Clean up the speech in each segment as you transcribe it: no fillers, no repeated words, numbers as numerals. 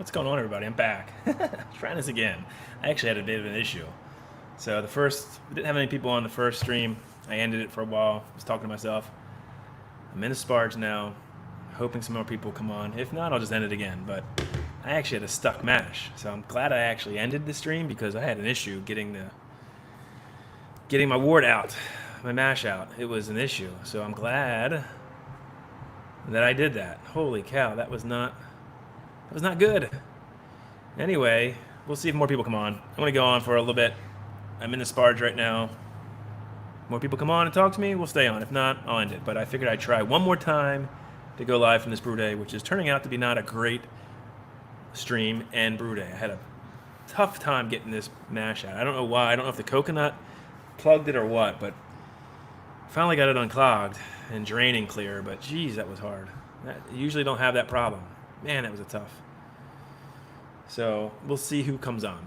What's going on, everybody? I'm back. Trying this again. I actually had a bit of an issue. So we didn't have any people on the first stream. I ended it for a while. I was talking to myself. I'm in a sparge now, hoping some more people come on. If not, I'll just end it again. But I actually had a stuck mash, so I'm glad I actually ended the stream because I had an issue getting my wort out, my mash out. It was an issue, so I'm glad that I did that. Holy cow, that was not good. Anyway, we'll see if more people come on. I'm going to go on for a little bit. I'm in the sparge right now. More people come on and talk to me, we'll stay on. If not, I'll end it. But I figured I'd try one more time to go live from this brew day, which is turning out to be not a great stream and brew day. I had a tough time getting this mash out. I don't know why. I don't know if the coconut plugged it or what, but finally got it unclogged and draining clear. But geez, that was hard. I usually don't have that problem. Man, that was a tough. So we'll see who comes on.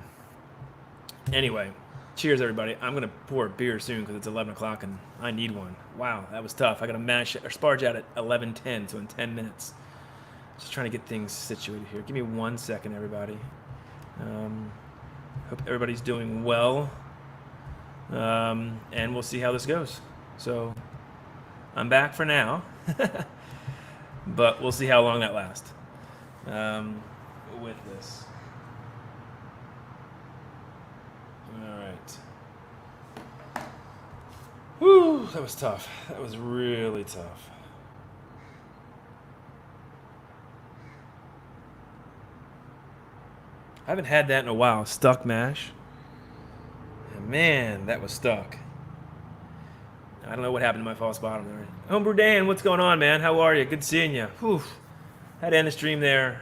Anyway, cheers, everybody. I'm gonna pour a beer soon because it's 11 o'clock and I need one. Wow, that was tough. I gotta sparge out at 11:10, so in 10 minutes. Just trying to get things situated here. Give me 1 second, everybody. Hope everybody's doing well. And we'll see how this goes. So I'm back for now, but we'll see how long that lasts. With this. All right. Whew, that was tough. That was really tough. I haven't had that in a while. Stuck mash. And man, that was stuck. I don't know what happened to my false bottom there. Homebrew Dan, what's going on, man? How are you? Good seeing you. Whew. Had to end the stream there.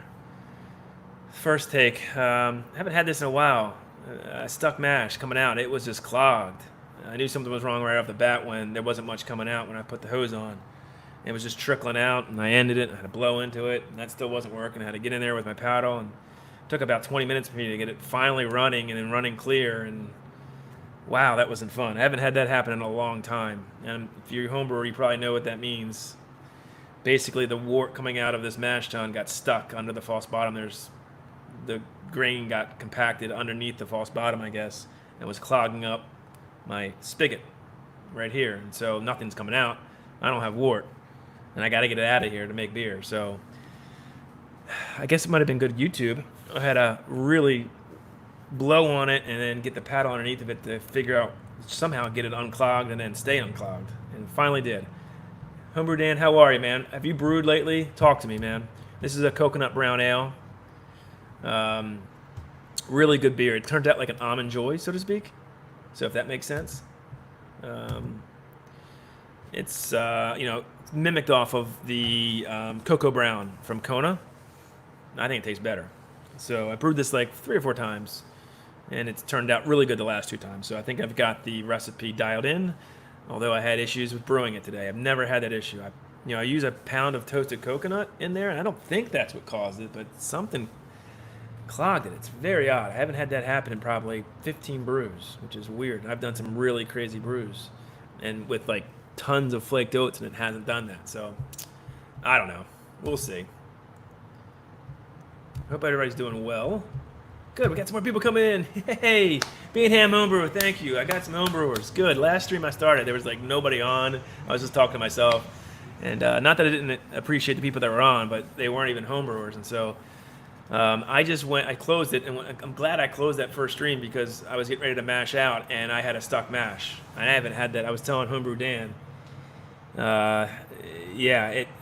First take. Haven't had this in a while. Stuck mash coming out. It was just clogged. I knew something was wrong right off the bat when there wasn't much coming out when I put the hose on. It was just trickling out, and I ended it. I had to blow into it, and that still wasn't working. I had to get in there with my paddle, and it took about 20 minutes for me to get it finally running and then running clear. And wow, that wasn't fun. I haven't had that happen in a long time. And if you're a home brewer, you probably know what that means. Basically, the wort coming out of this mash tun got stuck under the false bottom. The grain got compacted underneath the false bottom, I guess, and was clogging up my spigot right here. And so nothing's coming out. I don't have wort, and I got to get it out of here to make beer. So I guess it might have been good YouTube. I had to really blow on it and then get the paddle underneath of it to figure out, somehow get it unclogged and then stay unclogged. And finally did. Homebrew Dan, how are you, man? Have you brewed lately? Talk to me, man. This is a coconut brown ale. Really good beer. It turned out like an almond joy, so to speak. So if that makes sense. It's mimicked off of the Cocoa Brown from Kona. I think it tastes better. So I brewed this like 3 or 4 times, and it's turned out really good the last 2 times. So I think I've got the recipe dialed in, although I had issues with brewing it today. I've never had that issue. I use a pound of toasted coconut in there, and I don't think that's what caused it, but something clogged it. It's very odd. I haven't had that happen in probably 15 brews, which is weird. I've done some really crazy brews, and with like tons of flaked oats, and it hasn't done that. So I don't know. We'll see. Hope everybody's doing well. Good, we got some more people coming in. Hey, Beanham homebrewer, thank you. I got some homebrewers. Good. Last stream I started, there was like nobody on. I was just talking to myself, and not that I didn't appreciate the people that were on, but they weren't even homebrewers, and so I closed it, and I'm glad I closed that first stream because I was getting ready to mash out, and I had a stuck mash. I haven't had that. I was telling Homebrew Dan. I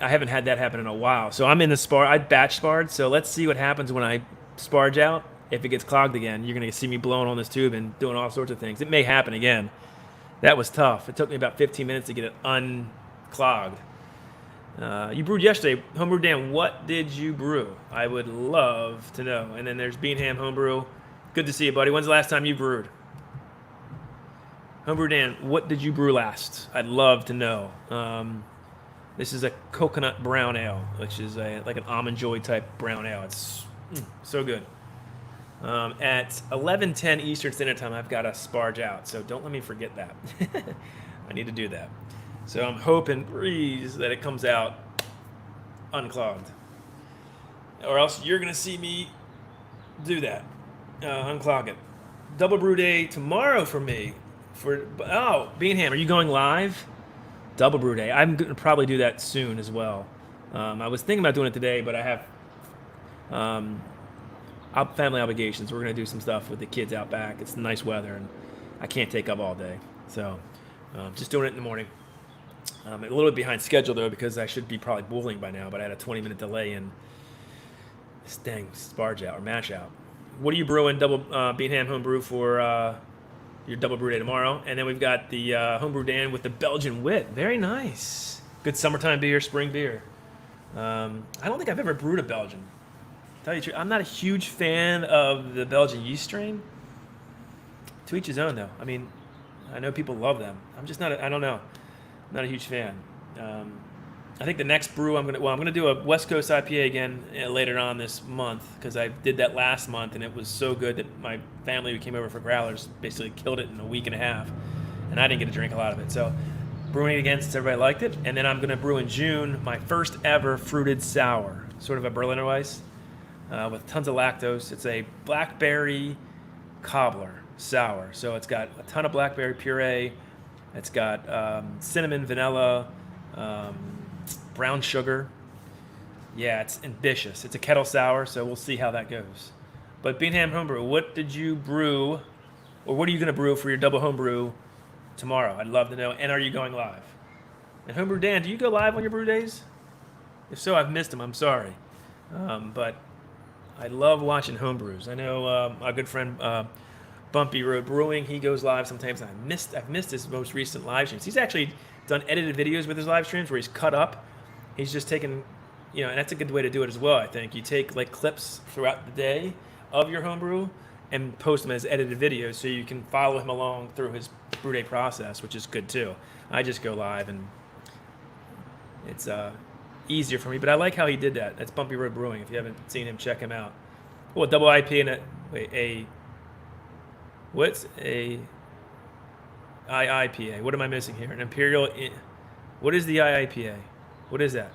haven't had that happen in a while. So I'm in the spar. I batch sparred, so let's see what happens when I sparge out. If it gets clogged again, you're going to see me blowing on this tube and doing all sorts of things. It may happen again. That was tough. It took me about 15 minutes to get it unclogged. You brewed yesterday. Homebrew Dan, what did you brew? I would love to know. And then there's Beanham Homebrew. Good to see you, buddy. When's the last time you brewed? Homebrew Dan, what did you brew last? I'd love to know. This is a coconut brown ale, which is like an almond joy type brown ale. It's so good. At 11:10 Eastern Standard Time, I've got to sparge out, so don't let me forget that. I need to do that. So I'm hoping, please, that it comes out unclogged. Or else you're going to see me do that. Unclog it. Double brew day tomorrow for me. Beanham, are you going live? Double brew day. I'm going to probably do that soon as well. I was thinking about doing it today, but I have family obligations. We're going to do some stuff with the kids out back. It's nice weather, and I can't take up all day. So just doing it in the morning. A little bit behind schedule, though, because I should be probably boiling by now, but I had a 20-minute delay in this dang sparge out or mash out. What are you brewing double Beanham homebrew for your double brew day tomorrow? And then we've got the Homebrew Dan with the Belgian wit. Very nice. Good summertime beer, spring beer. I don't think I've ever brewed a Belgian. Tell you the truth, I'm not a huge fan of the Belgian yeast strain. To each his own, though. I mean, I know people love them. I'm just not. I don't know. I'm not a huge fan. I think the next brew I'm gonna do a West Coast IPA again later on this month, because I did that last month and it was so good that my family who came over for growlers basically killed it in a week and a half, and I didn't get to drink a lot of it. So brewing it again since everybody liked it, and then I'm gonna brew in June my first ever fruited sour, sort of a Berliner Weiss with tons of lactose. It's a blackberry cobbler sour, so it's got a ton of blackberry puree. It's got cinnamon, vanilla, brown sugar. Yeah, it's ambitious. It's a kettle sour, so we'll see how that goes. But Beanham Homebrew, what did you brew, or what are you going to brew for your double homebrew tomorrow? I'd love to know. And are you going live? And Homebrew Dan, do you go live on your brew days? If so, I've missed them. I'm sorry. But I love watching homebrews. I know my good friend Bumpy Road Brewing, he goes live sometimes. I've missed his most recent live streams. He's actually done edited videos with his live streams where he's cut up. He's just taken, and that's a good way to do it as well, I think. You take like clips throughout the day of your homebrew and post them as edited videos so you can follow him along through his brew day process, which is good too. I just go live and it's easier for me, but I like how he did that. That's Bumpy Road Brewing. If you haven't seen him, check him out. Well, double IPA and what's a IIPA? What am I missing here? An Imperial. What is the IIPA? What is that?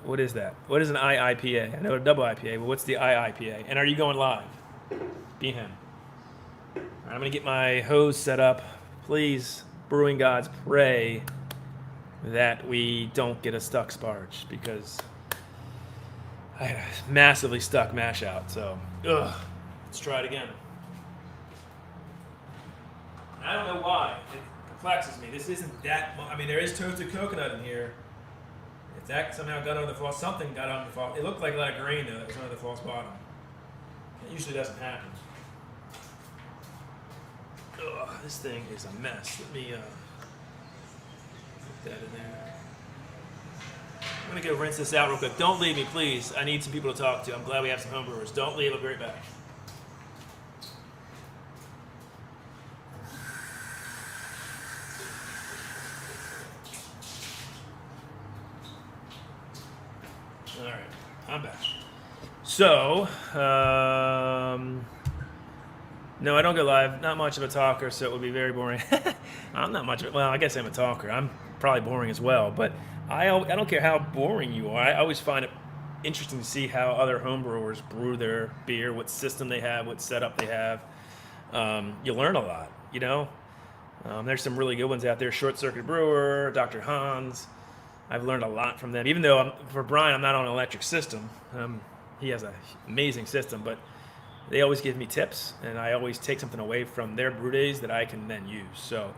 What is that? What is an IIPA? I know a double IPA, but what's the IIPA? And are you going live? Beanham. All right, I'm going to get my hose set up. Please, brewing gods, pray that we don't get a stuck sparge, because I had a massively stuck mash out. So, let's try it again. I don't know why. It perplexes me. This isn't that much. I mean, there is toasted coconut in here. If that somehow got on the false, something got on the false. It looked like a lot of grain, though, that was on the false bottom. It usually doesn't happen. This thing is a mess. Let me put that in there. I'm going to go rinse this out real quick. Don't leave me, please. I need some people to talk to. I'm glad we have some homebrewers. Don't leave. I'll be right back. All right, I'm back. So, no, I don't go live. Not much of a talker, so it would be very boring. I'm not much of a, well, I guess I'm a talker. I'm probably boring as well, but I don't care how boring you are. I always find it interesting to see how other homebrewers brew their beer, what system they have, what setup they have. You learn a lot, There's some really good ones out there. Short Circuit Brewer, Dr. Hans. I've learned a lot from them. Even though for Brian, I'm not on an electric system. He has an amazing system, but they always give me tips, and I always take something away from their brew days that I can then use. So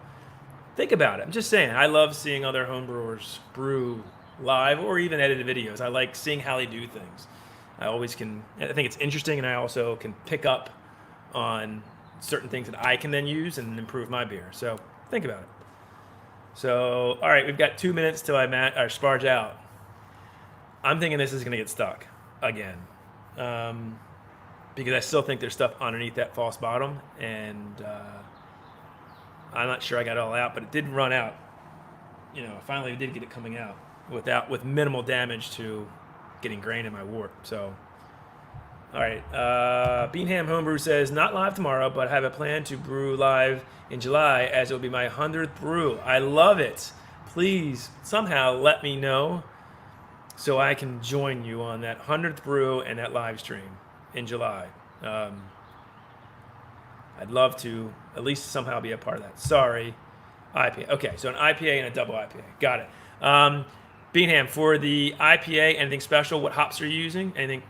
think about it. I'm just saying, I love seeing other homebrewers brew live or even edited videos. I like seeing how they do things. I think it's interesting, and I also can pick up on certain things that I can then use and improve my beer. So think about it. So, all right, we've got 2 minutes till I sparge out. I'm thinking this is going to get stuck again, because I still think there's stuff underneath that false bottom, and I'm not sure I got it all out, but it did run out. Finally I did get it coming out with minimal damage to getting grain in my wort. So, all right, Beanham Homebrew says, not live tomorrow, but have a plan to brew live in July, as it will be my 100th brew. I love it. Please, somehow let me know so I can join you on that 100th brew and that live stream. in July. I'd love to at least somehow be a part of that. Sorry, IPA. Okay, so an IPA and a double IPA. Got it. Beanham, for the IPA, anything special? What hops are you using? Anything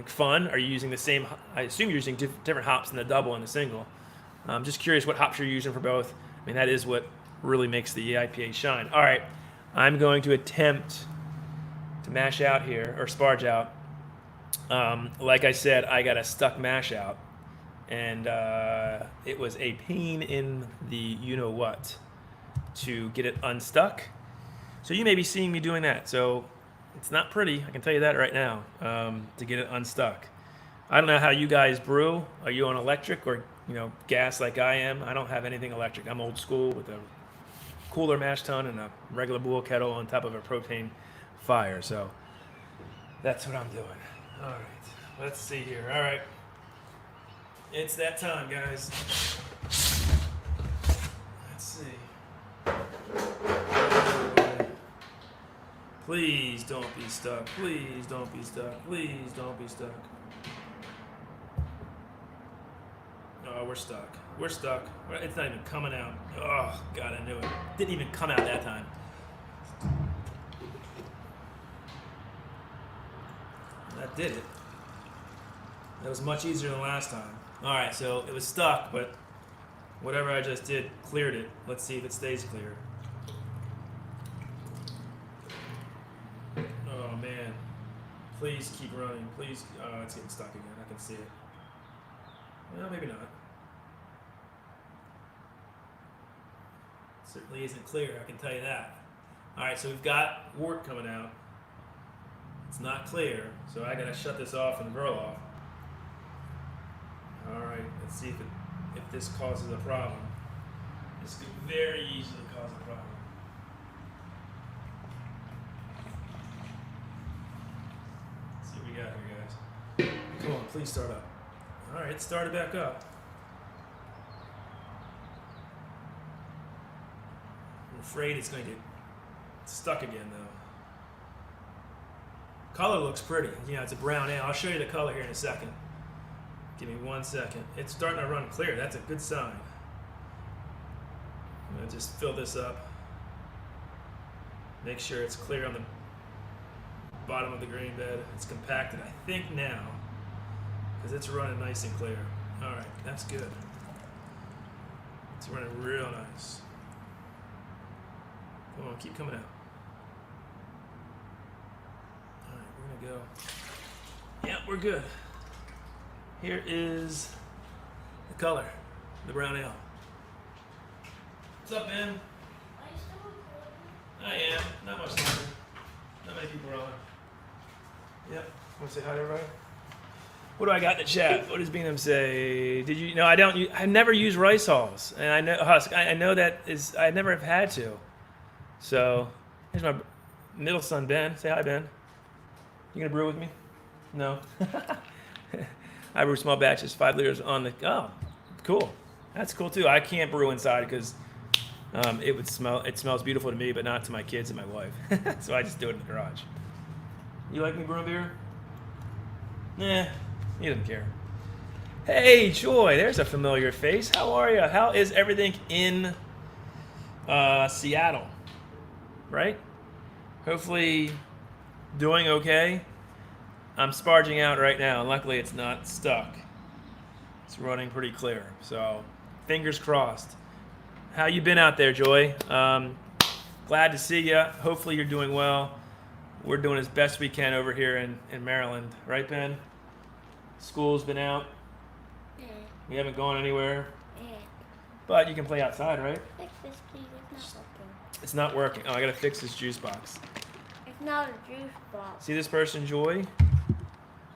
fun? Are you using the same? I assume you're using different hops in the double and the single. I'm just curious what hops you're using for both. I mean, that is what really makes the IPA shine. All right, I'm going to attempt to mash out here, or sparge out. Like I said, I got a stuck mash out, and it was a pain in the you-know-what to get it unstuck. So you may be seeing me doing that. So it's not pretty, I can tell you that right now, to get it unstuck. I don't know how you guys brew. Are you on electric or gas like I am? I don't have anything electric. I'm old school with a cooler mash tun and a regular bowl kettle on top of a propane fire. So that's what I'm doing. All right, let's see here. All right, it's that time, guys. Let's see. Please don't be stuck. Please don't be stuck. Please don't be stuck. Oh, we're stuck. We're stuck. It's not even coming out. Oh, God, I knew it. Didn't even come out that time. That did it. That was much easier than last time. All right, so it was stuck, but whatever I just did cleared it. Let's see if it stays clear. Oh, man. Please keep running. Please. Oh, it's getting stuck again. I can see it. Well, maybe not. Certainly isn't clear, I can tell you that. All right, so we've got wort coming out. It's not clear, so I gotta shut this off and burl off. All right, let's see if this causes a problem. This could very easily cause a problem. Let's see what we got here, guys. Come on, please start up. All right, it started back up. I'm afraid it's going to get stuck again, though. Color looks pretty. It's a brown ale. I'll show you the color here in a second. Give me 1 second. It's starting to run clear. That's a good sign. I'm going to just fill this up. Make sure it's clear on the bottom of the grain bed. It's compacted, I think, now, because it's running nice and clear. All right, that's good. It's running real nice. Come on, keep coming out. All right, we're gonna go. Yeah, we're good. Here is the color, the brown ale. What's up, man? Are you still recording? I am. Not much longer. Not many people are on. Yep. Want to say hi to everybody? What do I got in the chat? What does Beanham say? Did you? No, I don't. I never use rice hulls, and I know husk. I know that is. I never have had to. So here's my middle son Ben. Say hi, Ben. You gonna brew with me? No. I brew small batches, 5 liters on the. Oh, cool. That's cool too. I can't brew inside because it would smell. It smells beautiful to me, but not to my kids and my wife. So I just do it in the garage. You like me brewing beer? Nah, he doesn't care. Hey, Joy, there's a familiar face. How are you? How is everything in Seattle? Right? Hopefully doing okay. I'm sparging out right now. Luckily, it's not stuck. It's running pretty clear. So, fingers crossed. How you been out there, Joy? Glad to see you. Hopefully you're doing well. We're doing as best we can over here in Maryland. Right, Ben? School's been out. Yeah. We haven't gone anywhere. Yeah. But you can play outside, right? Fix this, please. It's not working. It's not working. Oh, I gotta fix this juice box. It's not a juice box. See this person, Joy?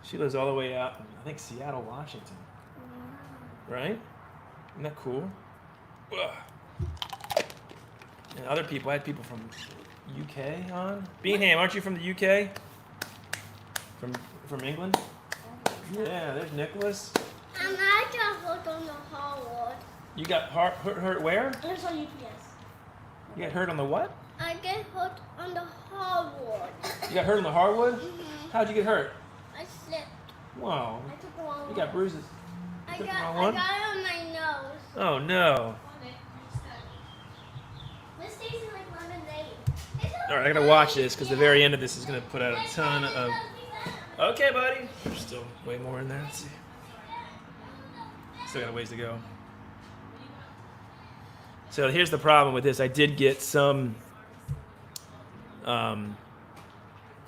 She lives all the way out in, I think, Seattle, Washington. Right? Isn't that cool? Ugh. And other people, I had people from UK on. Beanham, aren't you from the UK? From England? Yeah, there's Nicholas. And I got hooked on the hardwood. You got hurt where? It's on UPS. You got hurt on the what? I get hooked on the hardwood. You got hurt on the hardwood? Mm-hmm. How'd you get hurt? I slipped. Wow. I took the wrong You one. got bruises. I took got, the wrong I one? got it on my nose. Oh no. This tastes like lemonade. All right, I gotta watch this because the very end of this is gonna put out a ton of. Okay, buddy. There's still way more in there. Let's see. Still got a ways to go. So here's the problem with this. I did get some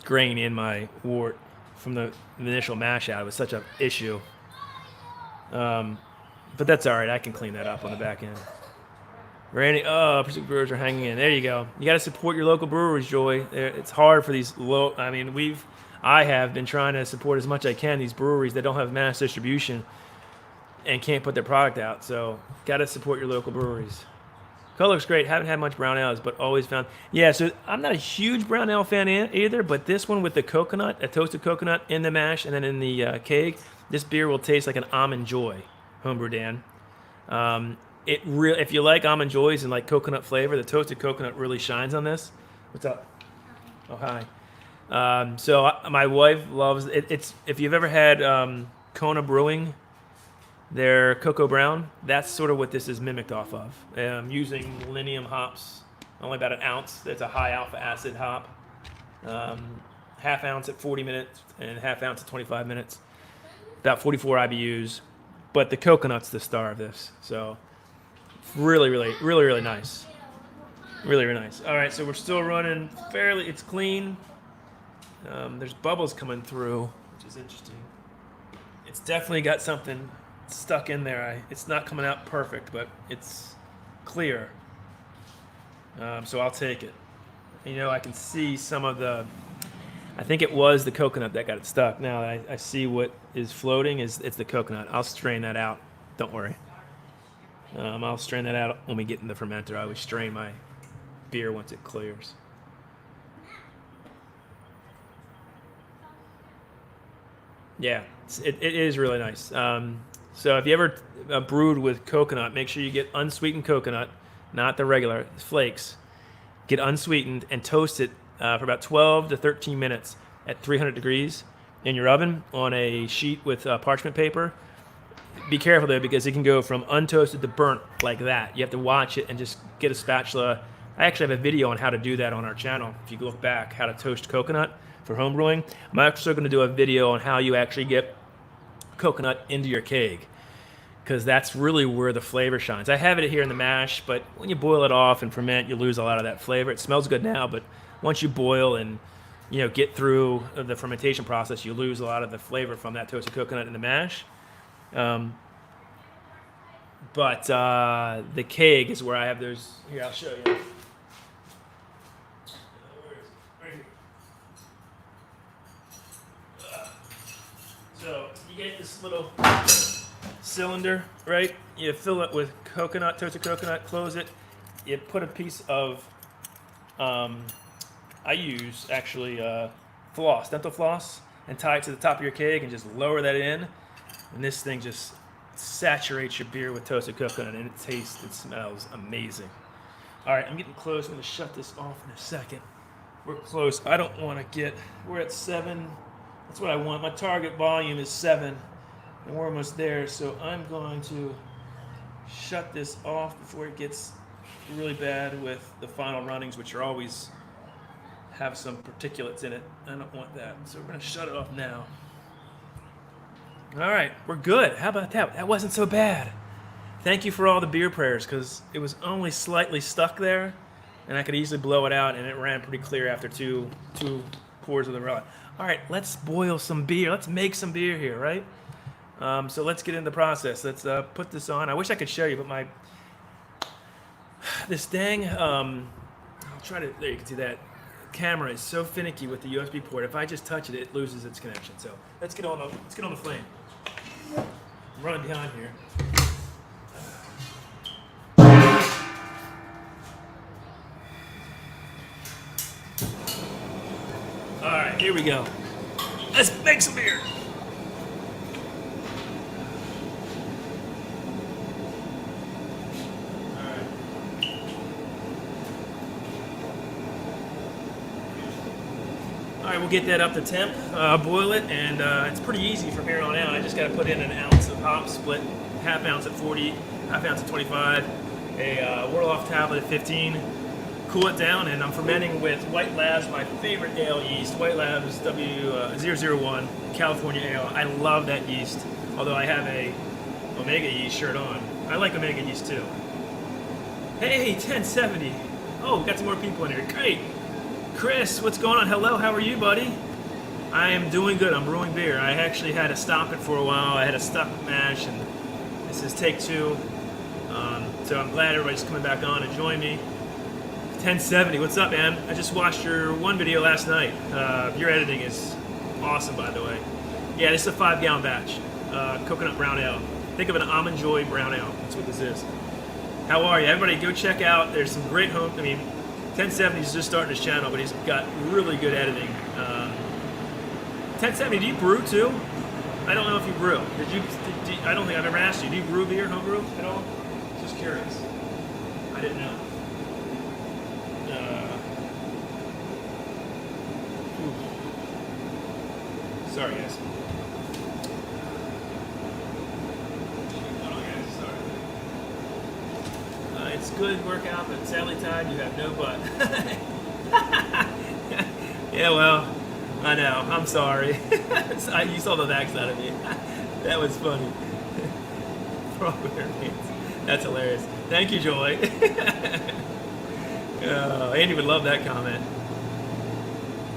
grain in my wort from the initial mash out. It was such an issue. But that's all right. I can clean that up on the back end. Randy, Pursuit Brewers are hanging in. There you go. You got to support your local breweries, Joy. It's hard for these low. I mean, I have been trying to support as much as I can these breweries that don't have mass distribution and can't put their product out. So, got to support your local breweries. Color looks great. Haven't had much brown ales, but always found. Yeah, so I'm not a huge brown ale fan either, but this one with the coconut, a toasted coconut in the mash and then in the keg, this beer will taste like an Almond Joy, Homebrew Dan. If you like Almond Joys and like coconut flavor, the toasted coconut really shines on this. What's up? Oh, hi. My wife loves it. It's if you've ever had Kona Brewing, their Cocoa Brown, that's sort of what this is mimicked off of. Using Millennium hops, only about an ounce. That's a high alpha acid hop. Half ounce at 40 minutes and half ounce at 25 minutes. About 44 IBUs. But the coconut's the star of this. So really, really, really, really nice. Really, really nice. All right, so we're still running fairly, it's clean. There's bubbles coming through, which is interesting. It's definitely got something stuck in there. It's not coming out perfect, but it's clear. So I'll take it. You know, I can see some of the, I think it was the coconut that got it stuck. Now I see what is floating it's the coconut. I'll strain that out. Don't worry. I'll strain that out when we get in the fermenter. I always strain my beer once it clears. Yeah, it is really nice. So if you ever brewed with coconut, make sure you get unsweetened coconut, not the regular flakes. Get unsweetened and toast it for about 12 to 13 minutes at 300 degrees in your oven on a sheet with parchment paper. Be careful though, because it can go from untoasted to burnt like that. You have to watch it and just get a spatula. I actually have a video on how to do that on our channel. If you look back, how to toast coconut for home brewing. I'm actually going to do a video on how you actually get coconut into your keg, because that's really where the flavor shines. I have it here in the mash, but when you boil it off and ferment, you lose a lot of that flavor. It smells good now, but once you boil and get through the fermentation process, you lose a lot of the flavor from that toasted coconut in the mash. But the keg is where I have those. Here, I'll show you. So you get this little cylinder, right? You fill it with coconut, toasted coconut, close it. You put a piece of, I use actually floss, dental floss, and tie it to the top of your keg and just lower that in. And this thing just saturates your beer with toasted coconut, and it smells amazing. All right, I'm getting close. I'm going to shut this off in a second. We're close. I don't want to we're at 7. That's what I want. My target volume is 7, and we're almost there. So I'm going to shut this off before it gets really bad with the final runnings, which are always have some particulates in it. I don't want that. So we're going to shut it off now. All right, we're good. How about that? That wasn't so bad. Thank you for all the beer prayers, because it was only slightly stuck there, and I could easily blow it out, and it ran pretty clear after two pours of the rum. All right, let's boil some beer. Let's make some beer here, right? So let's get into the process. Let's put this on. I wish I could show you, but this dang, I'll try to, there you can see that. Camera is so finicky with the USB port. If I just touch it, it loses its connection. So let's get on the flame. I'm running behind here. All right, here we go. Let's make some beer. All right, we'll get that up to temp, boil it, and it's pretty easy from here on out. I just got to put in an ounce of hops, split half ounce at 40, half ounce at 25, a whirl-off tablet at 15, cool it down, and I'm fermenting with White Labs, my favorite ale yeast, White Labs W001 California Ale. I love that yeast, although I have a Omega yeast shirt on. I like Omega yeast too. Hey, 1070. Oh, we got some more people in here. Great. Chris, what's going on? Hello, how are you, buddy? I am doing good. I'm brewing beer. I actually had to stop it for a while. I had a stuck mash, and this is take 2. So I'm glad everybody's coming back on to join me. 1070, what's up, man? I just watched your one video last night. Your editing is awesome, by the way. Yeah, this is a 5-gallon batch. Coconut brown ale. Think of an Almond Joy brown ale. That's what this is. How are you? Everybody go check out. There's some great 1070 is just starting his channel, but he's got really good editing. 1070, do you brew too? I don't know if you brew. I don't think I've ever asked you. Do you brew beer, homebrew at all? Just curious. I didn't know. Sorry, guys. It's good workout, but sadly, Todd, you have no butt. Yeah, well, I know. I'm sorry. You saw the backside of me. That was funny. That's hilarious. Thank you, Joy. Andy would love that comment.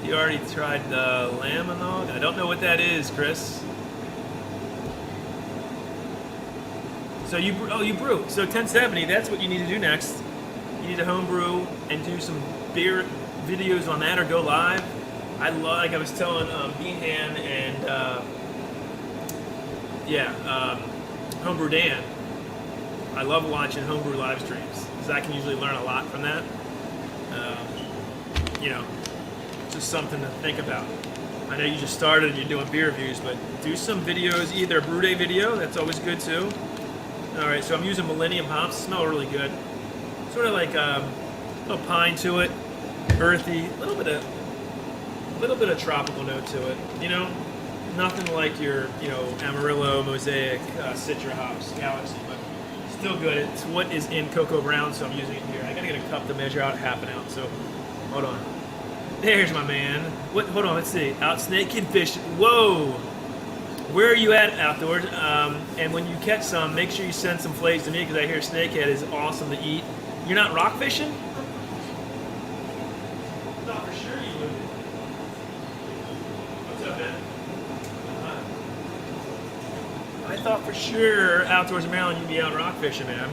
You already tried the Laminog? I don't know what that is, Chris. So you brew. So 1070, that's what you need to do next. You need to homebrew and do some beer videos on that or go live. Like I was telling Beanham and Homebrew Dan. I love watching homebrew live streams because I can usually learn a lot from that. Just something to think about. I know you just started and you're doing beer reviews, but do some videos, either a Brew Day video, that's always good too. All right, so I'm using Millennium hops. Smell really good. Sort of like a little pine to it, earthy, a little bit of tropical note to it. Nothing like your Amarillo, Mosaic, Citra hops, Galaxy, but still good. It's what is in Cocoa Brown, so I'm using it here. I gotta get a cup to measure out half an ounce. So hold on. There's my man. Hold on. Let's see. Out snakehead fishing. Whoa. Where are you at, Outdoors? And when you catch some, make sure you send some flakes to me because I hear snakehead is awesome to eat. You're not rock fishing? Thought for sure you would. What's up, man? I thought for sure Outdoors in Maryland you'd be out rock fishing, man.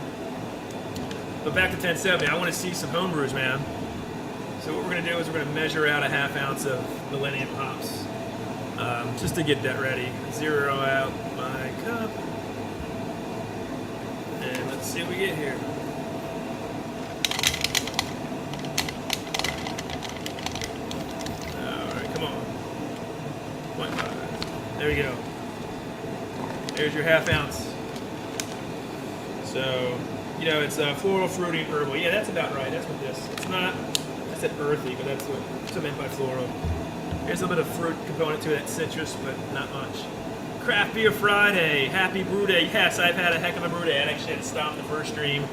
But back to 1070, I want to see some homebrews, man. So what we're going to do is we're going to measure out a half ounce of Millennium hops. Just to get that ready. Zero out my cup. And let's see what we get here. Alright, come on. 0.5. There we go. There's your half ounce. So, it's floral, fruity, and herbal. Yeah, that's about right. That's what this. It's not, I said earthy, but that's what I meant by floral. There's a little bit of fruit component to it, citrus, but not much. Craft Beer Friday, happy brew day. Yes, I've had a heck of a brew day. I actually had to stop the first stream.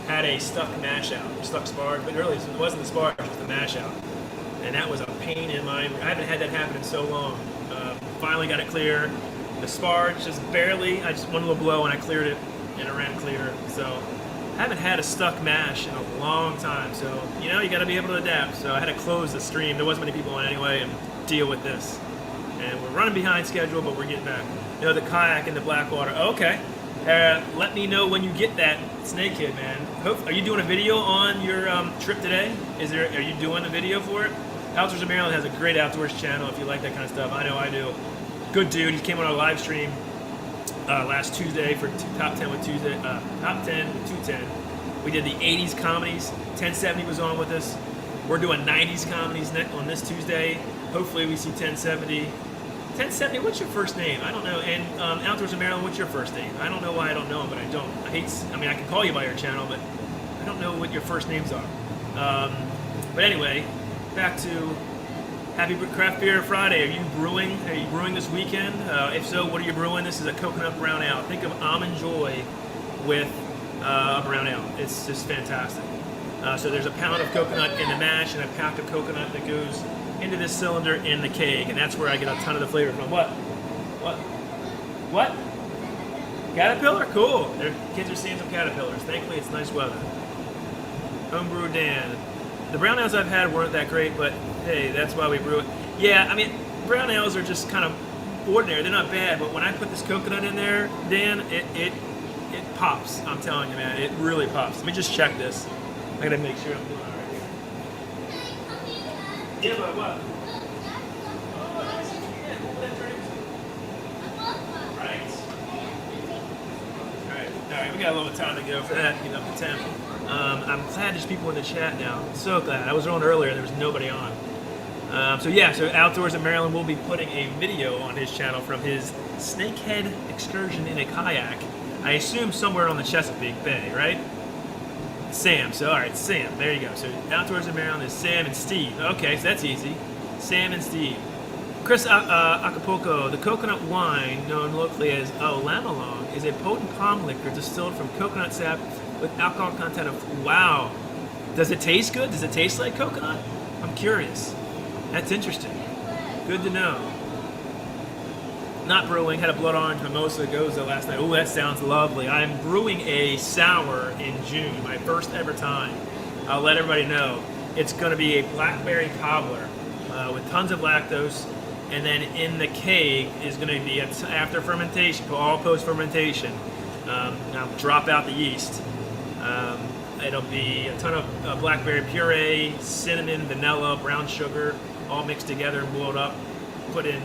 Had a stuck mash out, stuck sparge, but really it wasn't the sparge, it was the mash out. And that was a pain in my, I haven't had that happen in so long. Finally got it clear. The sparge just barely, I just one little blow and I cleared it and it ran clear. So I haven't had a stuck mash in a long time, so you got to be able to adapt. So I had to close the stream. There wasn't many people on anyway, and deal with this. And we're running behind schedule, but we're getting back. The kayak in the Blackwater. Okay. Let me know when you get that snakehead, man. Are you doing a video on your trip today? Are you doing a video for it? Outdoors in Maryland has a great outdoors channel if you like that kind of stuff. I know I do. Good dude. He came on our live stream last Tuesday for Top 10 with Tuesday. Top 10 with 210. We did the 80s comedies. 1070 was on with us. We're doing 90s comedies on this Tuesday. Hopefully we see 1070. 1070, what's your first name? I don't know. And Outdoors in Maryland, what's your first name? I don't know why I don't know him, but I don't. I can call you by your channel, but I don't know what your first names are. But anyway, back to Happy Craft Beer Friday. Are you brewing? Are you brewing this weekend? If so, what are you brewing? This is a coconut brown ale. Think of Almond Joy with a brown ale. It's just fantastic. So there's a pound of coconut in the mash and a pack of coconut that goes into this cylinder in the keg, and that's where I get a ton of the flavor from. What? Caterpillar? Cool. Their kids are seeing some caterpillars. Thankfully, it's nice weather. Homebrew Dan. The brown ales I've had weren't that great, but hey, that's why we brew it. Yeah, I mean, brown ales are just kind of ordinary. They're not bad, but when I put this coconut in there, Dan, it pops. I'm telling you, man, it really pops. Let me just check this. I gotta make sure I'm doing all right here. Yeah, but what? Oh, nice. Yeah, what will that turn into? Right. All right, we got a little time to go for that, get up to 10. I'm glad there's people in the chat now. So glad. I was on earlier, there was nobody on. So Outdoors in Maryland will be putting a video on his channel from his snakehead excursion in a kayak. I assume somewhere on the Chesapeake Bay, right? Sam. So, all right, Sam. There you go. So, Outdoors in Maryland is Sam and Steve. Okay, so that's easy. Sam and Steve. Chris Acapulco. The coconut wine, known locally as Lamalong, is a potent palm liquor distilled from coconut sap with alcohol content of, wow. Does it taste good? Does it taste like coconut? I'm curious. That's interesting. Good to know. Not brewing, had a blood orange mimosa goza last night. Oh, that sounds lovely. I'm brewing a sour in June, my first ever time. I'll let everybody know. It's going to be a blackberry cobbler with tons of lactose, and then in the keg is going to be after fermentation, all post fermentation. I'll drop out the yeast. It'll be a ton of blackberry puree, cinnamon, vanilla, brown sugar, all mixed together and boiled up, put in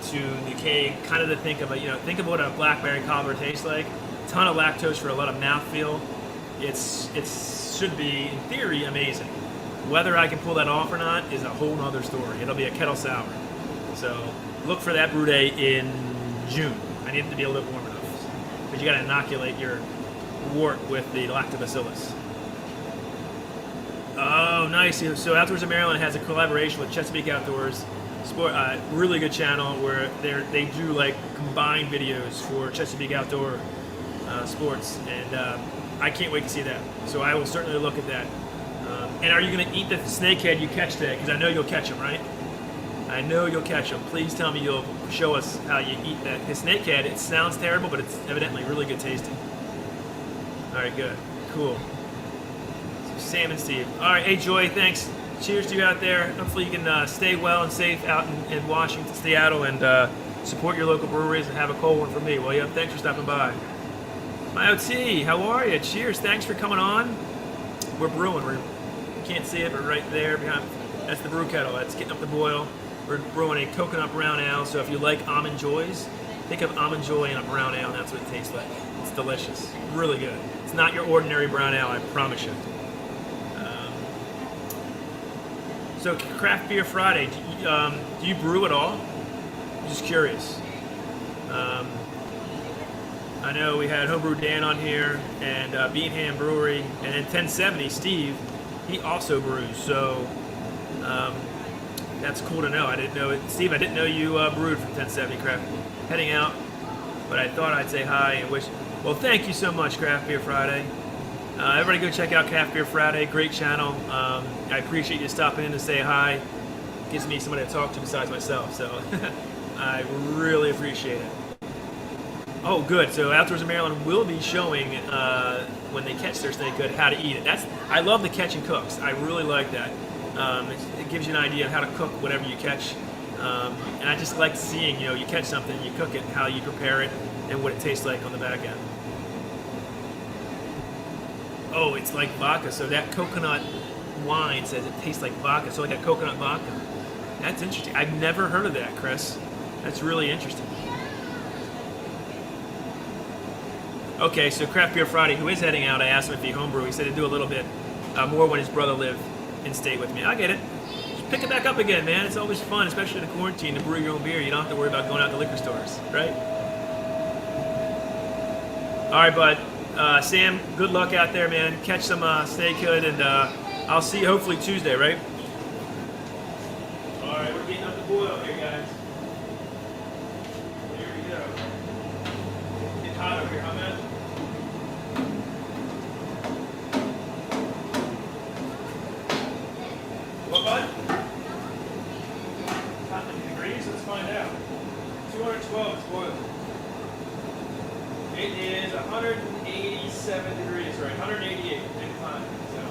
to the keg, kind of to think of what a blackberry cobbler tastes like. A ton of lactose for a lot of mouthfeel. It should be, in theory, amazing. Whether I can pull that off or not is a whole nother story. It'll be a kettle sour. So look for that brew day in June. I need it to be a little warm enough. But you got to inoculate your wort with the lactobacillus. Oh, nice. So Outdoors in Maryland has a collaboration with Chesapeake Outdoors. Really good channel where they do like combined videos for Chesapeake Outdoor sports, and I can't wait to see that. So I will certainly look at that. And are you going to eat the snakehead you catch today? Because I know you'll catch them, right? I know you'll catch them. Please tell me you'll show us how you eat that. The snakehead, it sounds terrible, but it's evidently really good tasting. All right, good, cool. So Sam and Steve. All right, hey Joy, thanks. Cheers to you out there. Hopefully you can stay well and safe out in Washington, Seattle, and support your local breweries and have a cold one for me. Well, yeah, thanks for stopping by. My OT, how are you? Cheers, thanks for coming on. We're brewing. You can't see it, but right there behind, that's the brew kettle. That's getting up the boil. We're brewing a coconut brown ale, so if you like Almond Joys, think of Almond Joy in a brown ale, and that's what it tastes like. It's delicious. Really good. It's not your ordinary brown ale, I promise you. So Craft Beer Friday, do you brew at all? I'm just curious. I know we had Homebrew Dan on here, and Beanham Brewery, and then 1070, Steve, he also brews, so that's cool to know. I didn't know it. Steve, I didn't know you brewed from 1070 Craft. Heading out, but I thought I'd say hi and wish. Well, thank you so much, Craft Beer Friday. Everybody go check out Craft Beer Friday, great channel. I appreciate you stopping in to say hi. Gives me somebody to talk to besides myself, so I really appreciate it. Oh, good. So Outdoors in Maryland will be showing when they catch their snakehead how to eat it. I love the catch and cooks. I really like that. It gives you an idea of how to cook whatever you catch. And I just like seeing, you catch something, you cook it, how you prepare it, and what it tastes like on the back end. Oh, it's like vodka. So that coconut wine says it tastes like vodka. So like a coconut vodka. That's interesting. I've never heard of that, Chris. That's really interesting. Okay, so Craft Beer Friday, who is heading out, I asked him if he homebrew. He said he'd do a little bit more when his brother lived in state with me. I get it. Just pick it back up again, man. It's always fun, especially in the quarantine, to brew your own beer. You don't have to worry about going out to liquor stores, right? All right, bud. Sam, good luck out there, man. Catch some snakehead, and I'll see you hopefully Tuesday, right? All right. we're getting up the boil here, guys. Here we go. It's hot over here, huh, man? What, bud? How many degrees? Let's find out. 212 is boiling. It is 187 degrees, right? 188 incline. So,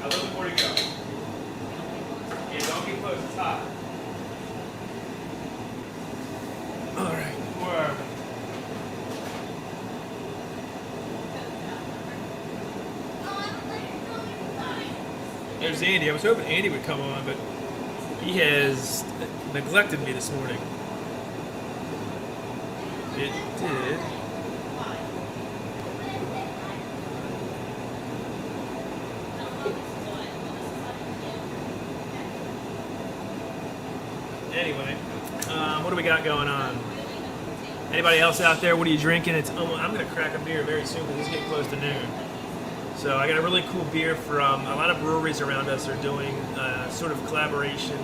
a little bit more to go. Yeah, don't get close. It's hot. All right, where are we? There's Andy. I was hoping Andy would come on, but he has neglected me this morning. It did. Anyway, what do we got going on? Anybody else out there? What are you drinking? I'm going to crack a beer very soon because it's getting close to noon. So I got a really cool beer from a lot of breweries around us are doing sort of collaboration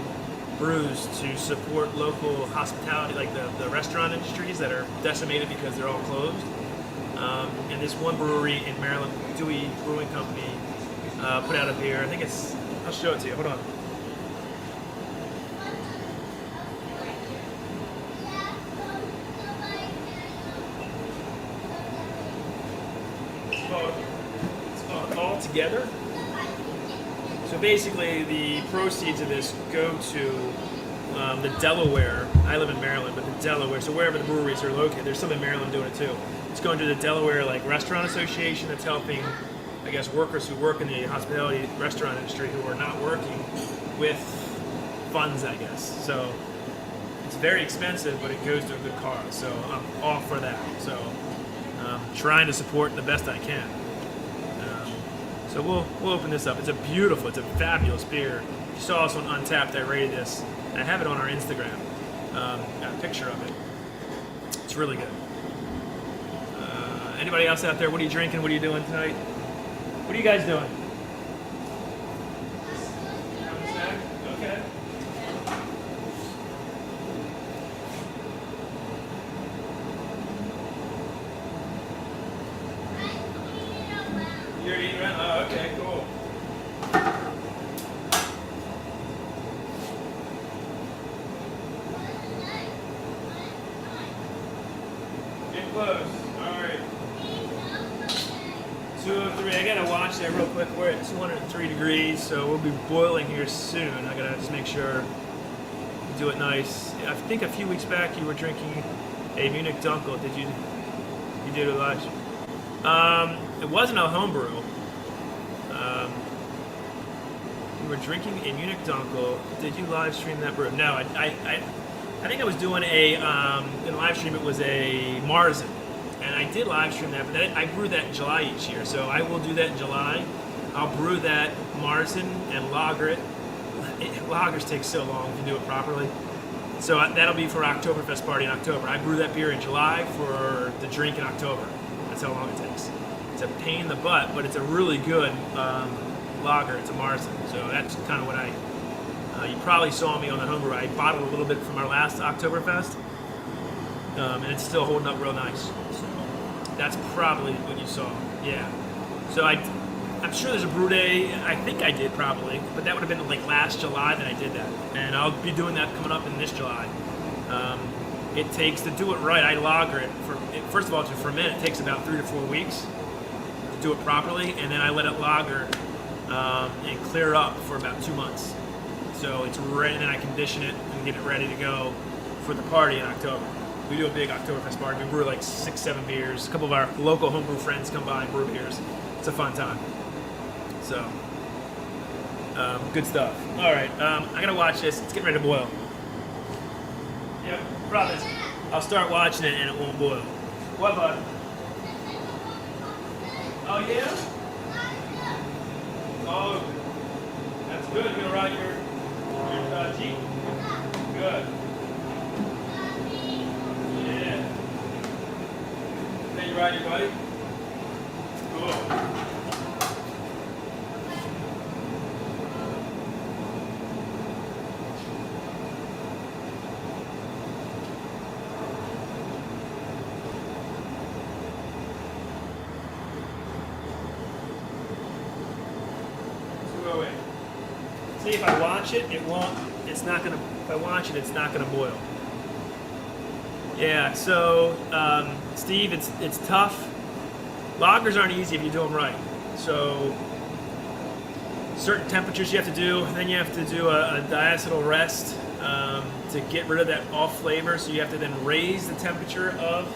brews to support local hospitality, like the restaurant industries that are decimated because they're all closed. And this one brewery in Maryland, Dewey Brewing Company, put out a beer. I think I'll show it to you. Hold on. It's called All Together. So basically, the proceeds of this go to the Delaware. I live in Maryland, but the Delaware. So wherever the breweries are located, there's some in Maryland doing it too. It's going to the Delaware Restaurant Association that's helping, I guess, workers who work in the hospitality restaurant industry who are not working with funds, I guess. So it's very expensive, but it goes to a good cause. So I'm all for that. So trying to support the best I can. So we'll open this up. It's a fabulous beer. You saw us on Untapped. I rated this. And I have it on our Instagram. Got a picture of it. It's really good. Anybody else out there? What are you drinking? What are you doing tonight? What are you guys doing? Having a snack? Okay. You're eating around? Oh, okay, cool. Get close. Alright. 203. I gotta watch that real quick. We're at 203 degrees, so we'll be boiling here soon. I gotta just make sure we do it nice. I think a few weeks back you were drinking a Munich Dunkel. Did you do it live? It wasn't a homebrew. You were drinking a Munich Dunkel. Did you live stream that brew? No, I think I was doing in live stream. It was a Marzen, and I did live stream that. But I brew that in July each year, so I will do that in July. I'll brew that Marzen and lager it. Lagers take so long if you do it properly. So that'll be for Oktoberfest party in October. I brew that beer in July for the drink in October. That's how long it takes. It's a pain in the butt, but it's a really good lager. It's a Marzen. So that's kind of what you probably saw me on the homebrew. I bottled a little bit from our last Oktoberfest, and it's still holding up real nice. So that's probably what you saw. Yeah. So I'm sure there's a brew day. I think I did probably, but that would have been last July that I did that, and I'll be doing that coming up in this July. It takes, to do it right, I lager it. First of all, to ferment, it takes about 3 to 4 weeks to do it properly, and then I let it lager and clear up for about 2 months. So it's ready, and then I condition it and get it ready to go for the party in October. We do a big Oktoberfest party. We brew 6-7 beers. A couple of our local homebrew friends come by and brew beers. It's a fun time. So, good stuff. All right, I gotta watch this. It's getting ready to boil. Yep, promise. I'll start watching it and it won't boil. What, bud? Oh, yeah? Oh, that's good. You gonna ride your Jeep? Good. Yeah. Then you ride your buddy? Cool. See, if I watch it, it won't. It's not gonna. If I watch it, it's not gonna boil. Yeah. So, Steve, it's tough. Lagers aren't easy if you do them right. So, certain temperatures you have to do. Then you have to do a diacetyl rest to get rid of that off flavor. So you have to then raise the temperature of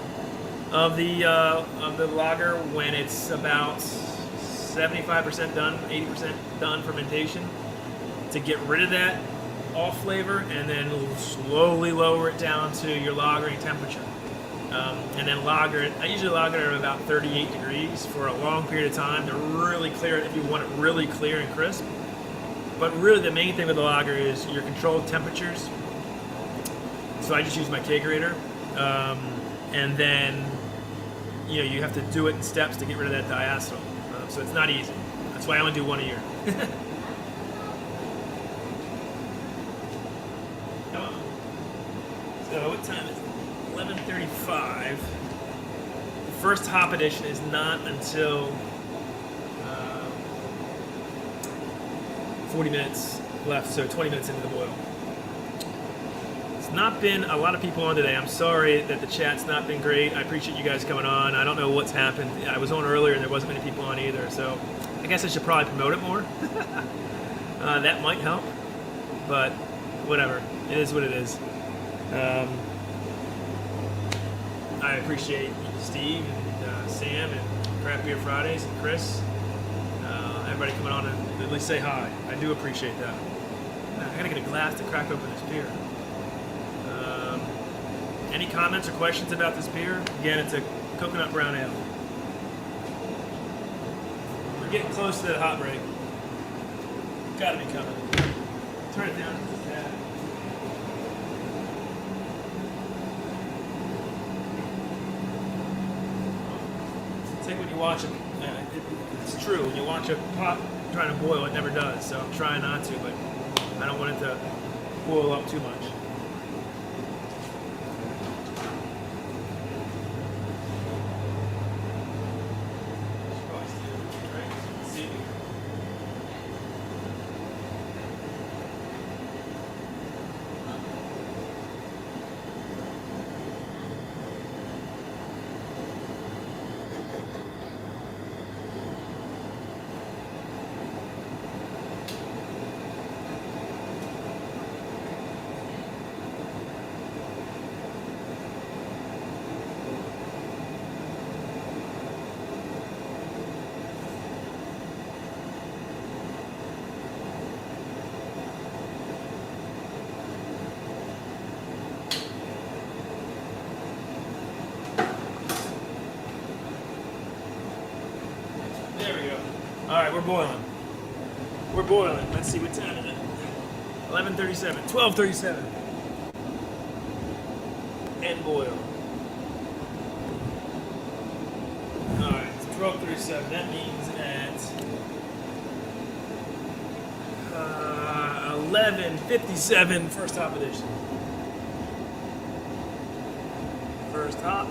the lager when it's about 75% done, 80% done fermentation, to get rid of that off flavor, and then slowly lower it down to your lagering temperature. And then lager it. I usually lager it at about 38 degrees for a long period of time to really clear it if you want it really clear and crisp. But really the main thing with the lager is your controlled temperatures. So I just use my kegerator. And then you have to do it in steps to get rid of that diacetyl. So it's not easy. That's why I only do one a year. Come on. So what time is it? 11:35. The first hop edition is not until 40 minutes left, so 20 minutes into the boil. It's not been a lot of people on today. I'm sorry that the chat's not been great. I appreciate you guys coming on. I don't know what's happened. I was on earlier and there wasn't many people on either, so I guess I should probably promote it more. That might help, but whatever. It is what it is. I appreciate Steve and Sam and Craft Beer Fridays and Chris. Everybody coming on and at least say hi. I do appreciate that. I gotta get a glass to crack open this beer. Any comments or questions about this beer? Again, it's a coconut brown ale. We're getting close to that hot break. Gotta be coming. Turn it down. Yeah. It's like when you watch it. It's true. When you watch a pot trying to boil, it never does. So I'm trying not to, but I don't want it to boil up too much. All right, we're boiling. We're boiling. Let's see, what time is it? 11:37, 12:37. And boil. All right, it's 12:37. That means at 11:57, first hop edition. First hop.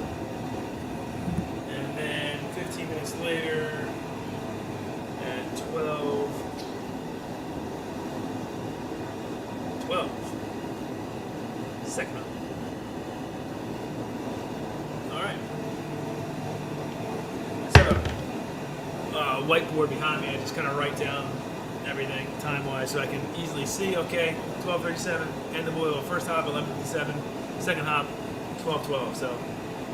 And then 15 minutes later, at 12. Second hop. All right. So, whiteboard behind me. I just kind of write down everything time-wise so I can easily see. Okay, 12:37, end the boil. First hop, 11:57. Second hop, 12:12. So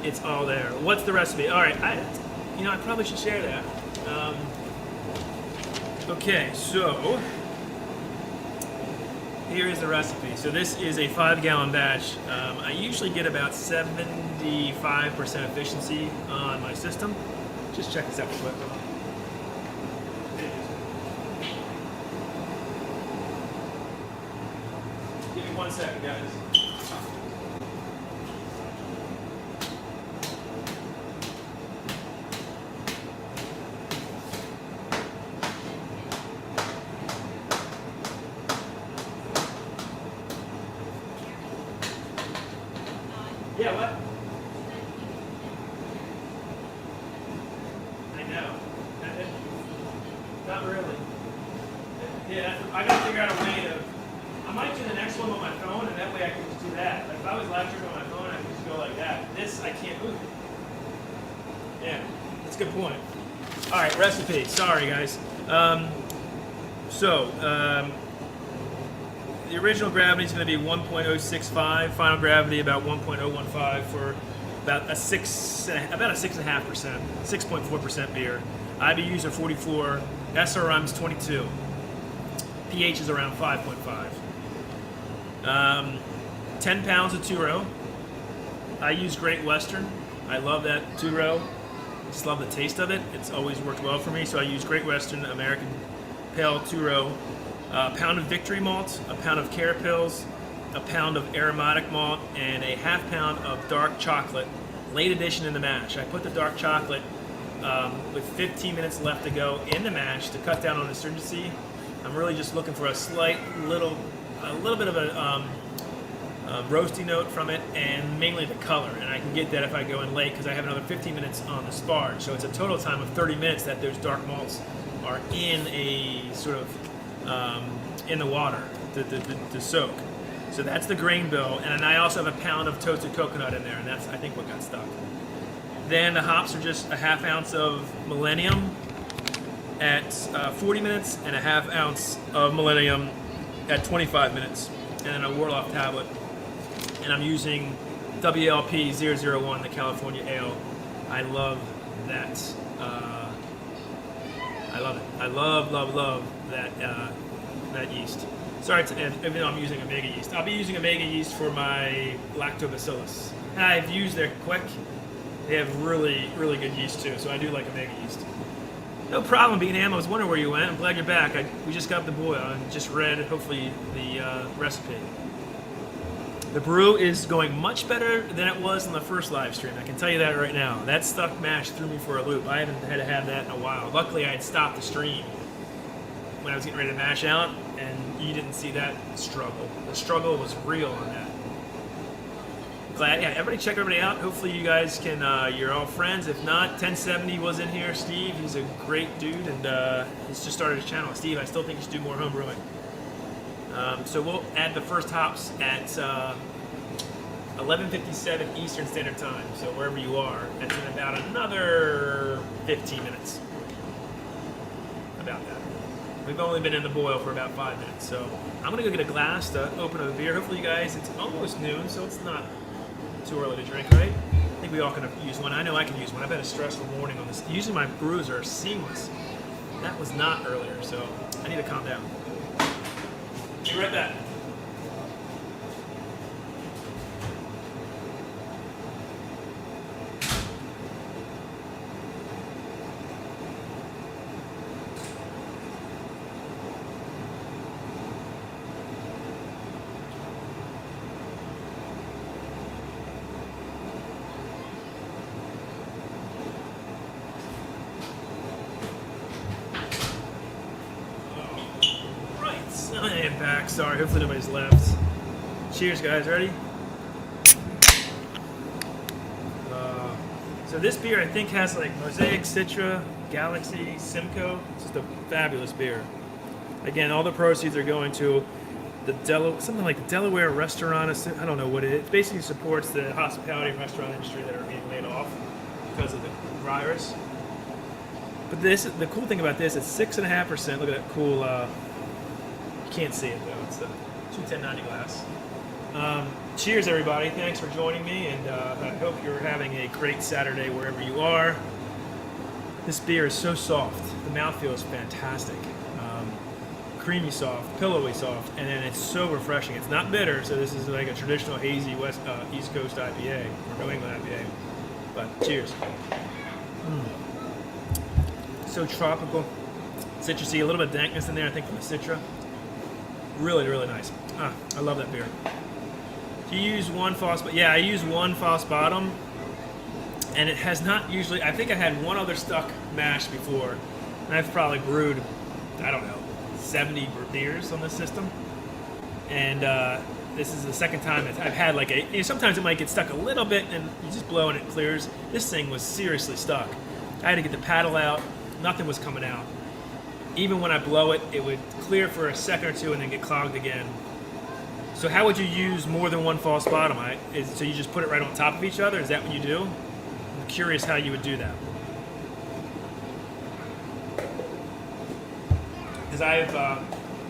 it's all there. What's the recipe? All right, I probably should share that. Okay, so here is the recipe. So this is a 5-gallon batch. I usually get about 75% efficiency on my system. Just check this out real quick. Give me 1 second, guys. Yeah, what? I know. Not really. Yeah, I gotta figure out a way that. Like if I was live streaming on my phone, I could just go like that. This, I can't move it. Yeah, that's a good point. All right, recipe. Sorry, guys. The original gravity is going to be 1.065. Final gravity about 1.015 for about a 6.5%, 6.4% beer. IBUs are 44. SRM's 22. pH is around 5.5. 10 pounds of two-row. I use Great Western. I love that two-row. Just love the taste of it. It's always worked well for me, so I use Great Western American Pale two-row. A pound of Victory malt, a pound of Carapils, a pound of aromatic malt, and a half pound of dark chocolate. Late addition in the mash. I put the dark chocolate with 15 minutes left to go in the mash to cut down on astringency. I'm really just looking for a little bit of a roasty note from it, and mainly the color. And I can get that if I go in late because I have another 15 minutes on the sparge. So it's a total time of 30 minutes that those dark malts are in a sort of in the water to soak. So that's the grain bill, and then I also have a pound of toasted coconut in there, and that's I think what got stuck. Then the hops are just a half ounce of Millennium at 40 minutes, and a half ounce of Millennium at 25 minutes, and then a Warlock tablet. And I'm using WLP 001, the California Ale. I love that. I love it. I love that yeast. Sorry, even though I'm using Omega yeast. I'll be using Omega yeast for my lactobacillus. And I've used their Quick. They have really, really good yeast too, so I do like Omega yeast. No problem, Beanham. I was wondering where you went. I'm glad you're back. We just got the boil and just read, hopefully, the recipe. The brew is going much better than it was on the first live stream. I can tell you that right now. That stuck mash threw me for a loop. I haven't had to have that in a while. Luckily, I had stopped the stream when I was getting ready to mash out, and you didn't see that struggle. The struggle was real on that. Glad, yeah, everybody check everybody out. Hopefully you guys can, you're all friends. If not, 1070 was in here. Steve, he's a great dude, and he's just started his channel. Steve, I still think you should do more home brewing. So we'll add the first hops at 11:57 Eastern Standard Time. So wherever you are, that's in about another 15 minutes. About that. We've only been in the boil for about 5 minutes. So I'm gonna go get a glass to open up a beer. Hopefully you guys, it's almost noon, so it's not too early to drink, right? I think we all can use one. I know I can use one. I've had a stressful morning on this. Usually my brews are seamless. That was not earlier, so I need to calm down. Be right back. I am back. Sorry, hopefully nobody's left. Cheers, guys. Ready? So this beer, I think, has like Mosaic, Citra, Galaxy, Simcoe. It's just a fabulous beer. Again, all the proceeds are going to the something like the Delaware Restaurant. I don't know what it is. It basically supports the hospitality and restaurant industry that are being laid off because of the virus. But the cool thing about this is 6.5%. Look at that cool. Can't see it though. It's a 21090 glass. Cheers, everybody. Thanks for joining me, and I hope you're having a great Saturday wherever you are. This beer is so soft. The mouthfeel is fantastic. Creamy soft, pillowy soft, and then it's so refreshing. It's not bitter, so this is like a traditional hazy East Coast IPA or New England IPA. But cheers. So tropical, citrusy, a little bit of dankness in there, I think, from the Citra. Really, really nice. I love that beer. Do you use one false? Yeah, I use one false bottom, and it has not usually. I think I had one other stuck mash before, and I've probably brewed, I don't know, 70 beers on this system, and this is the second time I've had like sometimes it might get stuck a little bit, and you just blow and it clears. This thing was seriously stuck. I had to get the paddle out. Nothing was coming out. Even when I blow it, it would clear for a second or two and then get clogged again. So how would you use more than one false bottom? So you just put it right on top of each other? Is that what you do? I'm curious how you would do that. Because I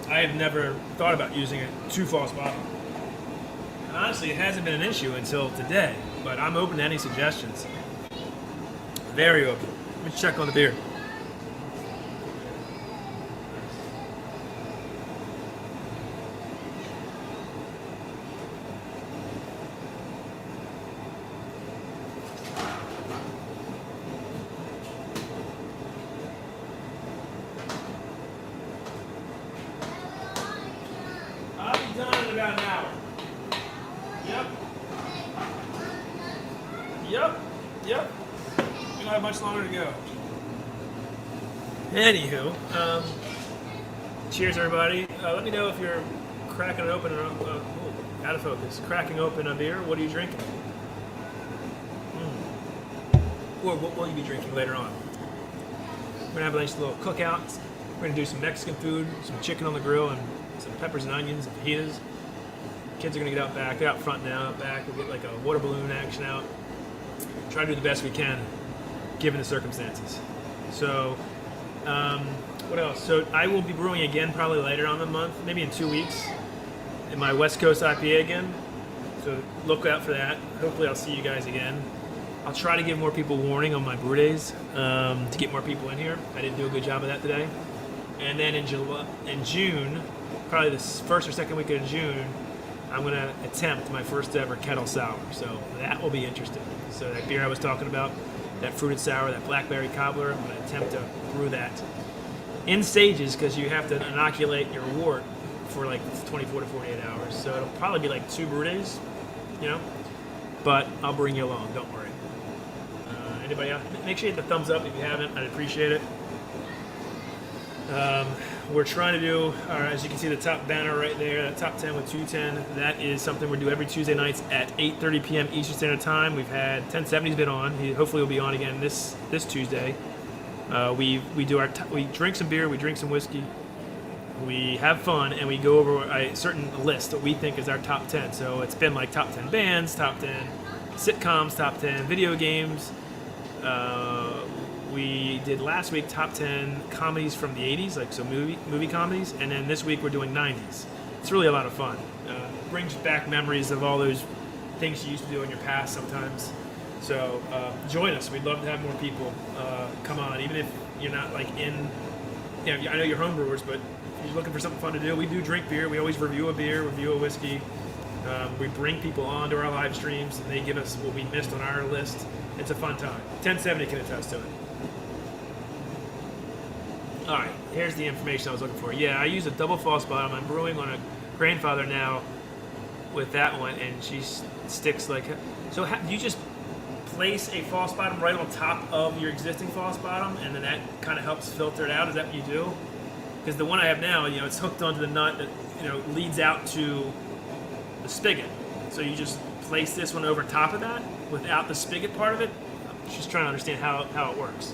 have never thought about using it two false bottom. And honestly, it hasn't been an issue until today, but I'm open to any suggestions. Very open. Let me check on the beer. I'll be done in about an hour. Yep. We don't have much longer to go. Anywho, cheers everybody. Let me know if you're cracking it open, out of focus. Cracking open a beer. What are you drinking? Or what will you be drinking later on? We're gonna have a nice little cookout. We're gonna do some Mexican food, some chicken on the grill, and some peppers and onions and fajitas. Kids are gonna get out back. They're out front now. Out back, we'll get like a water balloon action out. Try to do the best we can, given the circumstances. So, what else? So I will be brewing again probably later on the month, maybe in 2 weeks, in my West Coast IPA again. So look out for that. Hopefully I'll see you guys again. I'll try to give more people warning on my brew days to get more people in here. I didn't do a good job of that today. And then in June, probably the first or second week of June, I'm going to attempt my first ever kettle sour. So that will be interesting. So that beer I was talking about, that fruited sour, that blackberry cobbler, I'm going to attempt to brew that in stages because you have to inoculate your wort for like 24 to 48 hours. So it'll probably be like 2 brew days, but I'll bring you along, don't worry. Anybody else? Make sure you hit the thumbs up if you haven't. I'd appreciate it. We're trying to do, as you can see, the top banner right there, that top 10 with 210. That is something we do every Tuesday nights at 8:30 p.m. Eastern Standard Time. We've had 1070's been on. He hopefully will be on again this Tuesday. We drink some beer, we drink some whiskey, we have fun, and we go over a certain list that we think is our top 10. So it's been like top 10 bands, top 10 sitcoms, top 10 video games. We did last week top 10 comedies from the 80s, like so movie comedies, and then this week we're doing 90s. It's really a lot of fun. Brings back memories of all those things you used to do in your past sometimes. So join us. We'd love to have more people come on, even if you're not like in. I know you're homebrewers, but if you're looking for something fun to do, we do drink beer. We always review a beer, review a whiskey. We bring people on to our live streams, and they give us what we missed on our list. It's a fun time. 1070 can attest to it. All right, here's the information I was looking for. Yeah, I use a double false bottom. I'm brewing on a grandfather now with that one, and she sticks like. So do you just place a false bottom right on top of your existing false bottom, and then that kind of helps filter it out? Is that what you do? Because the one I have now, it's hooked onto the nut that leads out to the spigot. So you just place this one over top of that without the spigot part of it. I'm just trying to understand how it works.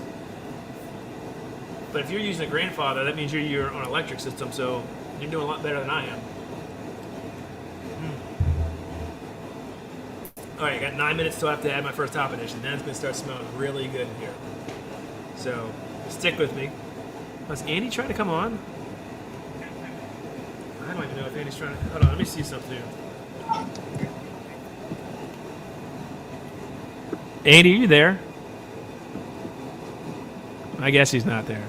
But if you're using a grandfather, that means you're on an electric system, so you're doing a lot better than I am. All right, I got 9 minutes till I have to add my first hop addition. Then it's going to start smelling really good in here. So stick with me. Was Andy trying to come on? I don't even know if Andy's trying to. Hold on, let me see something. Andy, are you there? I guess he's not there.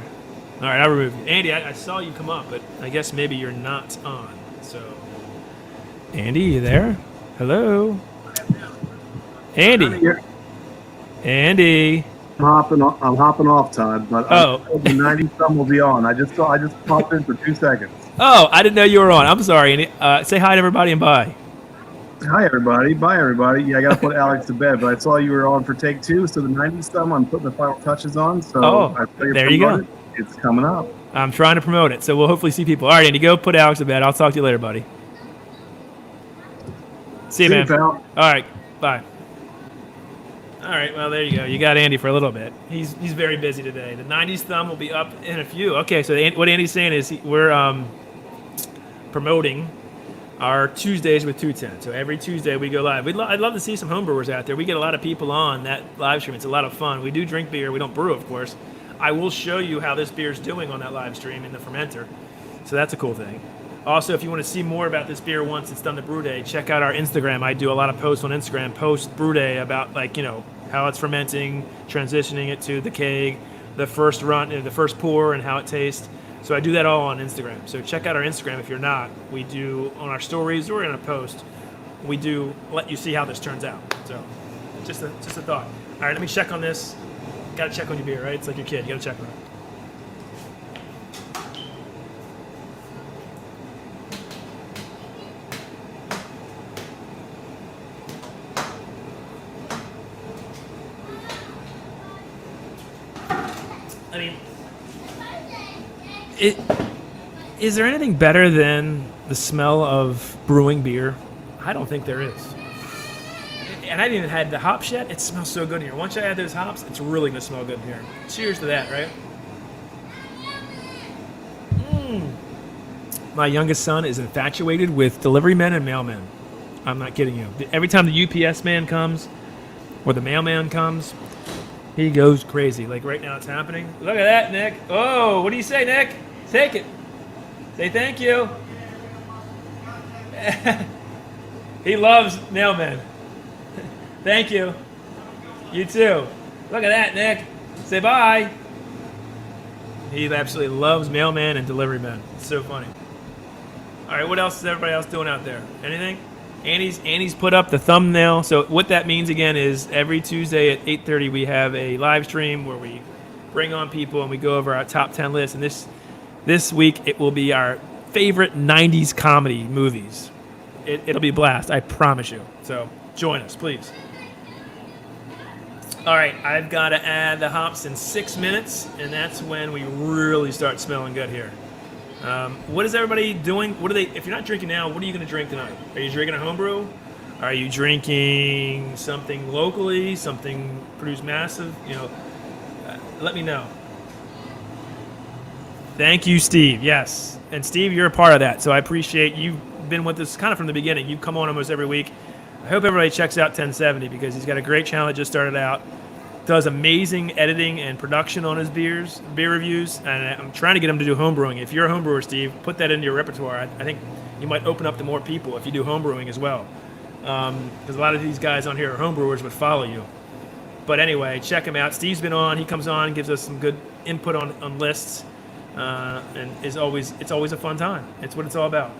All right, I'll remove you. Andy, I saw you come up, but I guess maybe you're not on. So, Andy, you there? Hello? Andy. Andy. I'm hopping off, Todd, but the 90 thumb will be on. I just popped in for 2 seconds. Oh, I didn't know you were on. I'm sorry, Andy. Say hi to everybody and bye. Hi, everybody. Bye, everybody. Yeah, I got to put Alex to bed, but I saw you were on for take 2, so the 90s thumb, I'm putting the final touches on. So there you go. It's coming up. I'm trying to promote it, so we'll hopefully see people. All right, Andy, go put Alex to bed. I'll talk to you later, buddy. See you, man. Pal. All right, bye. All right, well, there you go. You got Andy for a little bit. He's very busy today. The 90s thumb will be up in a few. Okay, so what Andy's saying is we're promoting are Tuesdays with 210. So every Tuesday we go live. I'd love to see some homebrewers out there. We get a lot of people on that live stream. It's a lot of fun. We do drink beer. We don't brew, of course. I will show you how this beer is doing on that live stream in the fermenter. So that's a cool thing. Also, if you want to see more about this beer once it's done the brew day, check out our Instagram. I do a lot of posts on Instagram post brew day about, like, how it's fermenting, transitioning it to the keg, the first run, the first pour, and how it tastes. So I do that all on Instagram. So check out our Instagram if you're not. We do on our stories or in a post. We do let you see how this turns out. So just a thought. All right, let me check on this. Got to check on your beer, right? It's like your kid. You got to check on it. I mean, is there anything better than the smell of brewing beer? I don't think there is. And I haven't even had the hops yet. It smells so good in here. Once I add those hops, it's really going to smell good in here. Cheers to that, right? My youngest son is infatuated with delivery men and mailmen. I'm not kidding you. Every time the UPS man comes or the mailman comes, he goes crazy. Like right now it's happening. Look at that, Nick. Oh, what do you say, Nick? Take it. Say thank you. He loves mailmen. Thank you. You too. Look at that, Nick. Say bye. He absolutely loves mailmen and delivery men. It's so funny. All right, what else is everybody else doing out there? Anything? Annie's put up the thumbnail. So what that means again is every Tuesday at 8:30 we have a live stream where we bring on people and we go over our top 10 lists. And this week it will be our favorite 90s comedy movies. It'll be a blast, I promise you. So join us, please. All right, I've got to add the hops in 6 minutes, and that's when we really start smelling good here. What is everybody doing? If you're not drinking now, what are you going to drink tonight? Are you drinking a homebrew? Are you drinking something locally, something produced massive? Let me know. Thank you, Steve. Yes. And Steve, you're a part of that. So I appreciate you've been with us kind of from the beginning. You come on almost every week. I hope everybody checks out 1070 because he's got a great channel that just started out. Does amazing editing and production on his beer reviews, and I'm trying to get him to do homebrewing. If you're a homebrewer, Steve, put that into your repertoire. I think you might open up to more people if you do homebrewing as well, because a lot of these guys on here are homebrewers would follow you. But anyway, check him out. Steve's been on. He comes on, gives us some good input on lists, and it's always a fun time. It's what it's all about.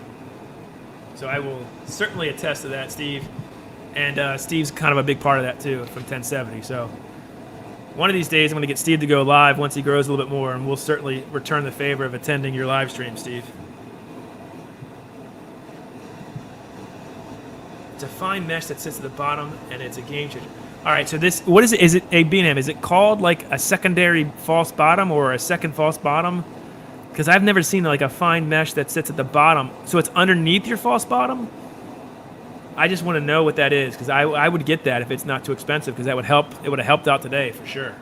So I will certainly attest to that, Steve. And Steve's kind of a big part of that too from 1070. So one of these days, I'm going to get Steve to go live once he grows a little bit more, and we'll certainly return the favor of attending your live stream, Steve. It's a fine mesh that sits at the bottom, and it's a game changer. All right, so what is it? Is it a Beanham? Is it called like a secondary false bottom or a second false bottom? Because I've never seen like a fine mesh that sits at the bottom. So it's underneath your false bottom? I just want to know what that is, because I would get that if it's not too expensive, because that would help. It would have helped out today for sure.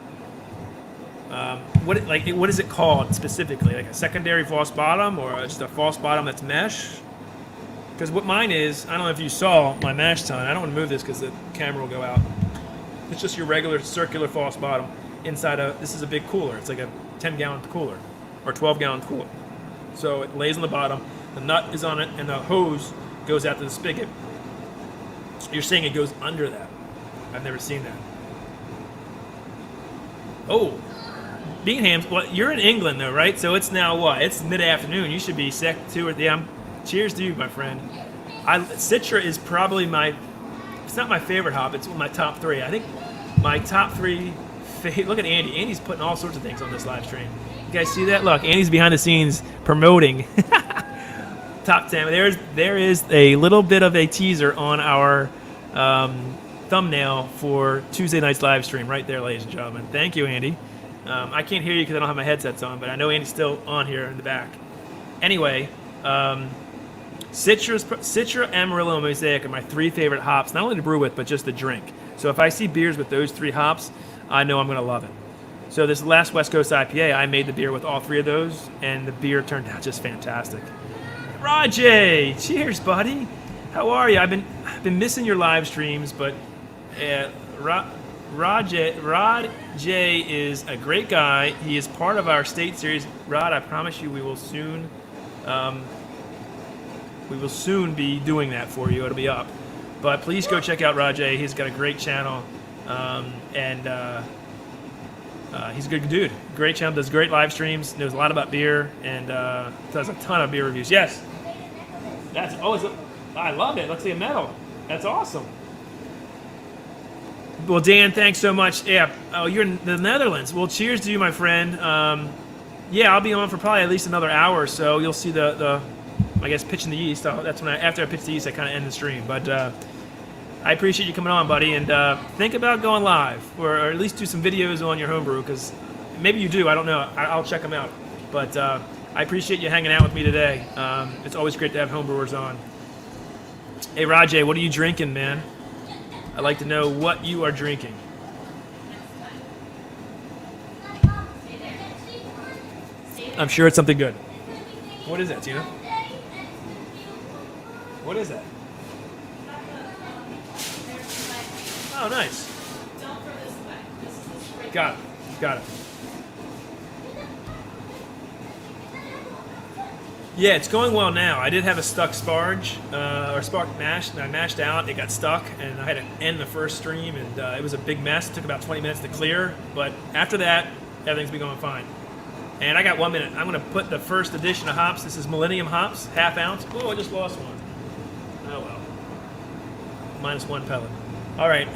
What is it called specifically? Like a secondary false bottom or just a false bottom that's mesh? Because what mine is, I don't know if you saw my mash tun. I don't want to move this because the camera will go out. It's just your regular circular false bottom inside this is a big cooler. It's like a 10-gallon cooler or 12-gallon cooler. So it lays on the bottom. The nut is on it, and the hose goes out to the spigot. You're saying it goes under that. I've never seen that. Oh, Beanham. Well, you're in England though, right? So it's now what? It's mid-afternoon. You should be sick too. Cheers to you, my friend. Citra is probably it's not my favorite hop. It's one of my top 3. I think my top 3. Look at Andy. Andy's putting all sorts of things on this live stream. You guys see that? Look, Andy's behind the scenes promoting. Top 10. There is a little bit of a teaser on our thumbnail for Tuesday night's live stream right there, ladies and gentlemen. Thank you, Andy. I can't hear you because I don't have my headsets on, but I know Andy's still on here in the back. Anyway, Citra, Amarillo, and Mosaic are my 3 favorite hops, not only to brew with, but just to drink. So if I see beers with those 3 hops, I know I'm going to love it. So this last West Coast IPA, I made the beer with all 3 of those, and the beer turned out just fantastic. Rajay, cheers, buddy. How are you? I've been missing your live streams, but Rajay is a great guy. He is part of our state series. Rod, I promise you, we will soon be doing that for you. It'll be up. But please go check out Rajay. He's got a great channel, and he's a good dude. Great channel, does great live streams, knows a lot about beer, and does a ton of beer reviews. Yes, I love it. Looks like a medal. That's awesome. Well, Dan, thanks so much. Yeah. Oh, you're in the Netherlands. Well, cheers to you, my friend. Yeah, I'll be on for probably at least another hour or so. You'll see the I guess, pitching the yeast. That's when after I pitch the yeast, I kind of end the stream. But I appreciate you coming on, buddy. And think about going live, or at least do some videos on your homebrew, because maybe you do. I don't know. I'll check them out. But I appreciate you hanging out with me today. It's always great to have homebrewers on. Hey, Rajay, what are you drinking, man? I'd like to know what you are drinking. I'm sure it's something good. What is that, Tina? What is that? Oh, nice. Got it. Yeah, it's going well now. I did have a stuck sparge, or spark mash, and I mashed out. It got stuck, and I had to end the first stream, and it was a big mess. It took about 20 minutes to clear, but after that, everything's been going fine. And I got 1 minute. I'm going to put the first edition of hops. This is Millennium hops, ½ ounce. Oh, I just lost one. Oh, well. -1 pellet. All right.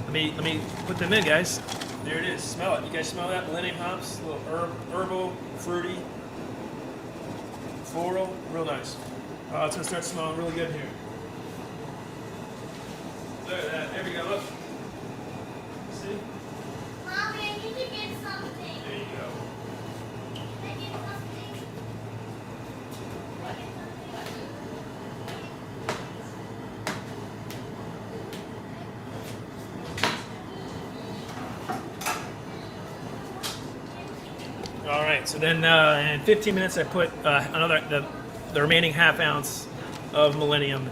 Let me put them in, guys. There it is. Smell it. You guys smell that? Millennium hops. A little herbal, fruity, floral. Real nice. It's going to start smelling really good here. Look at that. There we go. Look. See? Mommy, I need to get something. There you go. Can I get something? All right, so then in 15 minutes I put the remaining ½ ounce of Millennium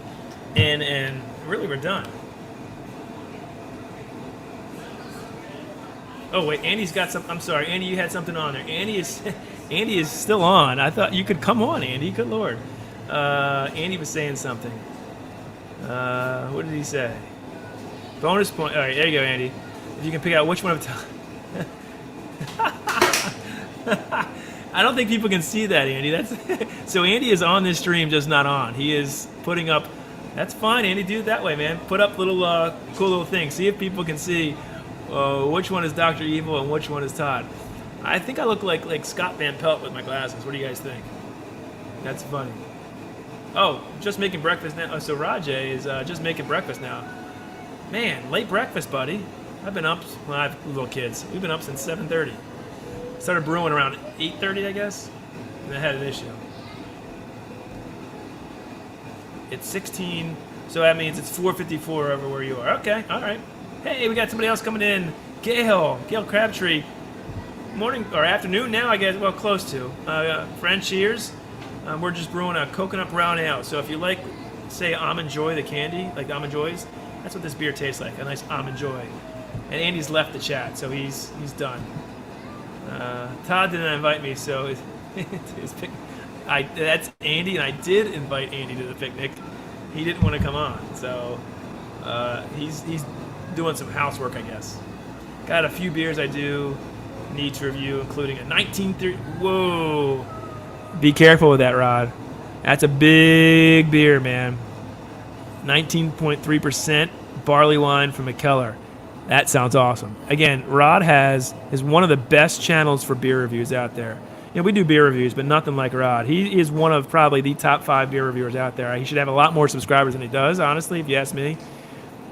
in, and really we're done. Oh wait, Andy's got some. I'm sorry, Andy, you had something on there. Andy is still on. I thought you could come on, Andy. Good lord. Andy was saying something. What did he say? Bonus point. All right, there you go, Andy. If you can pick out which one of I don't think people can see that, Andy. That's so Andy is on this stream, just not on. He is putting up. That's fine, Andy. Do it that way, man. Put up little cool little things. See if people can see which one is Dr. Evil and which one is Todd. I think I look like Scott Van Pelt with my glasses. What do you guys think? That's funny. Oh, just making breakfast now. Oh, so Rajay is just making breakfast now. Man, late breakfast, buddy. I've been up. Well, I have little kids. We've been up since 7:30. Started brewing around 8:30, I guess, and I had an issue. It's 16, so that means it's 4:54 over where you are. Okay, all right. Hey, we got somebody else coming in. Gail Crabtree. Morning or afternoon now, I guess. Well, close to. Friend, cheers. We're just brewing a coconut brown ale. So if you like, say, Almond Joy, the candy, like Almond Joys, that's what this beer tastes like. A nice Almond Joy. And Andy's left the chat, so he's done. Todd didn't invite me, so that's Andy, and I did invite Andy to the picnic. He didn't want to come on, so he's doing some housework, I guess. Got a few beers I do need to review, including a 1930. Whoa! Be careful with that, Rod. That's a big beer, man. 19.3% barley wine from McKellar. That sounds awesome. Again, Rod is one of the best channels for beer reviews out there. You know, we do beer reviews, but nothing like Rod. He is one of probably the top 5 beer reviewers out there. He should have a lot more subscribers than he does, honestly, if you ask me.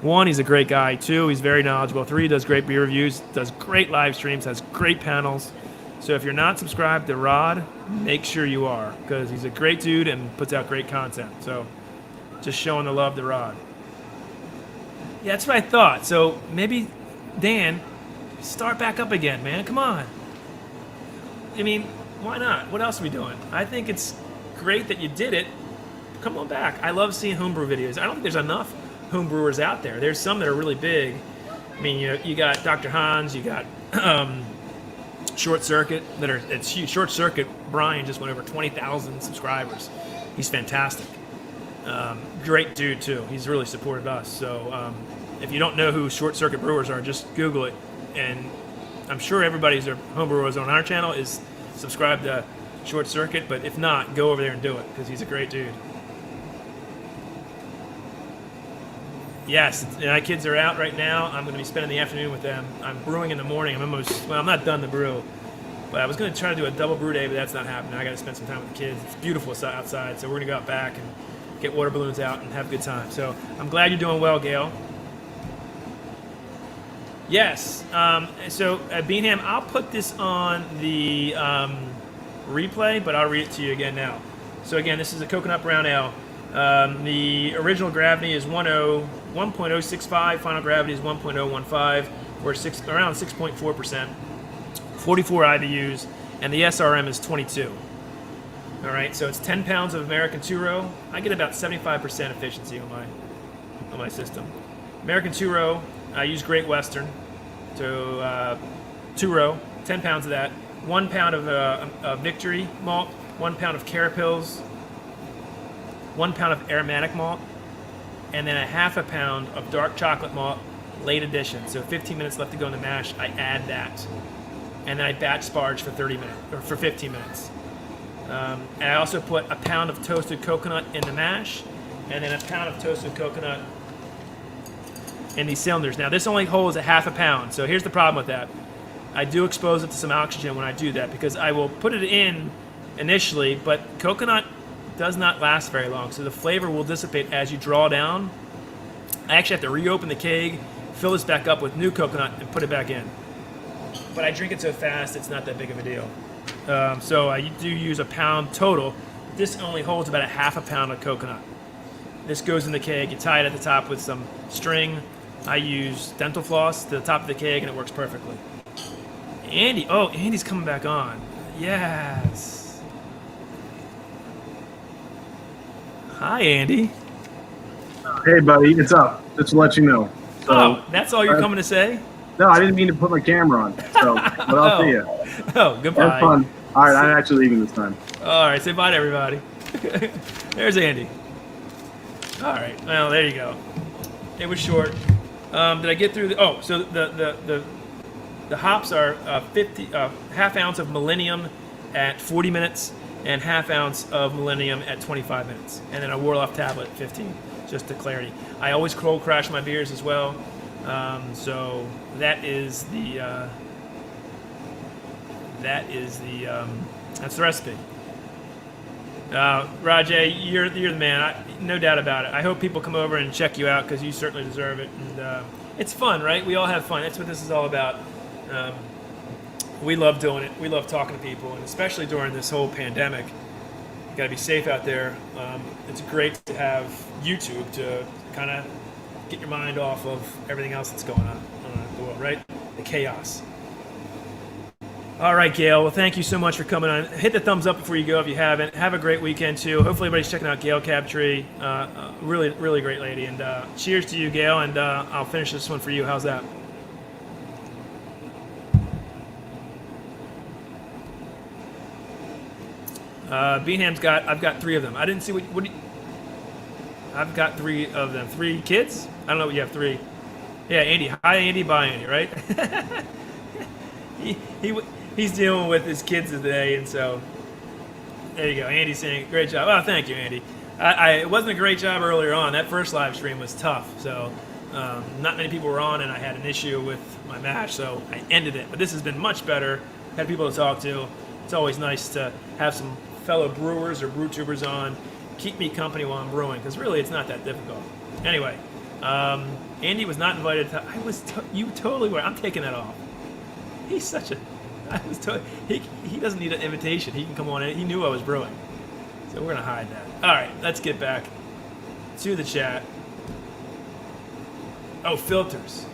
1, he's a great guy. 2, he's very knowledgeable. 3, he does great beer reviews, does great live streams, has great panels. So if you're not subscribed to Rod, make sure you are, because he's a great dude and puts out great content. So just showing the love to Rod. Yeah, that's what I thought. So maybe, Dan, start back up again, man. Come on. I mean, why not? What else are we doing? I think it's great that you did it. Come on back. I love seeing homebrew videos. I don't think there's enough homebrewers out there. There's some that are really big. I mean, you got Dr. Hans, you got Short Circuit it's huge. Short Circuit, Brian just went over 20,000 subscribers. He's fantastic. Great dude too. He's really supported us. So if you don't know who Short Circuit Brewers are, just Google it. And I'm sure everybody's homebrewers on our channel is subscribed to Short Circuit, but if not, go over there and do it because he's a great dude. Yes, my kids are out right now. I'm going to be spending the afternoon with them. I'm brewing in the morning. I'm not done the brew, but I was going to try to do a double brew day, but that's not happening. I got to spend some time with the kids. It's beautiful outside, so we're going to go out back and get water balloons out and have a good time. So I'm glad you're doing well, Gail. Yes, so at Beanham, I'll put this on the replay, but I'll read it to you again now. So again, this is a coconut brown ale. The original gravity is 1.065, final gravity is 1.015, or around 6.4%, 44 IBUs, and the SRM is 22. All right, so it's 10 pounds of American two-row. I get about 75% efficiency on my system. American two-row, I use Great Western, so two-row, 10 pounds of that, 1 pound of Victory malt, 1 pound of Carapils, 1 pound of aromatic malt, and then a half a pound of dark chocolate malt, late addition. So 15 minutes left to go in the mash. I add that, and then I batch sparge for 15 minutes. And I also put a pound of toasted coconut in the mash, and then a pound of toasted coconut in these cylinders. Now this only holds a half a pound. So here's the problem with that. I do expose it to some oxygen when I do that because I will put it in initially, but coconut does not last very long, so the flavor will dissipate as you draw down. I actually have to reopen the keg, fill this back up with new coconut, and put it back in. But I drink it so fast, it's not that big of a deal. So I do use a pound total. This only holds about a half a pound of coconut. This goes in the keg. You tie it at the top with some string. I use dental floss to the top of the keg, and it works perfectly. Andy's coming back on. Yes. Hi, Andy. Hey, buddy, it's up. Just to let you know. So, that's all you're coming to say? No, I didn't mean to put my camera on. So, but I'll see you. Oh, goodbye. Have fun. All right, I'm actually leaving this time. All right, say bye to everybody. There's Andy. All right, well, there you go. It was short. Did I get through so the hops are half ounce of Millennium at 40 minutes and half ounce of Millennium at 25 minutes, and then a Warlock tablet at 15, just to clarity. I always cold crash my beers as well, so that's the recipe. Rajay, you're the man, no doubt about it. I hope people come over and check you out because you certainly deserve it, and it's fun, right? We all have fun. That's what this is all about. We love doing it. We love talking to people, and especially during this whole pandemic. You got to be safe out there. It's great to have YouTube to kind of get your mind off of everything else that's going on in the world, right? The chaos. All right, Gail. Well, thank you so much for coming on. Hit the thumbs up before you go if you haven't. Have a great weekend, too. Hopefully everybody's checking out Gail Cabtree. Really, really great lady. And cheers to you, Gail, and I'll finish this one for you. How's that? Beanham's I've got 3 of them. I didn't see I've got 3 of them. 3 kids? I don't know what you have 3. Yeah, Andy. Hi, Andy. Bye, Andy, right? He's dealing with his kids today, and so there you go. Andy's saying, great job. Oh, thank you, Andy. It wasn't a great job earlier on. That first live stream was tough, so not many people were on, and I had an issue with my match, so I ended it. But this has been much better. Had people to talk to. It's always nice to have some fellow brewers or brew tubers on, keep me company while I'm brewing, because really it's not that difficult. Anyway, Andy was not invited to, you totally were. I'm taking that off. He's such a, he doesn't need an invitation. He can come on in. He knew I was brewing. So we're going to hide that. All right, let's get back to the chat. Oh, filters.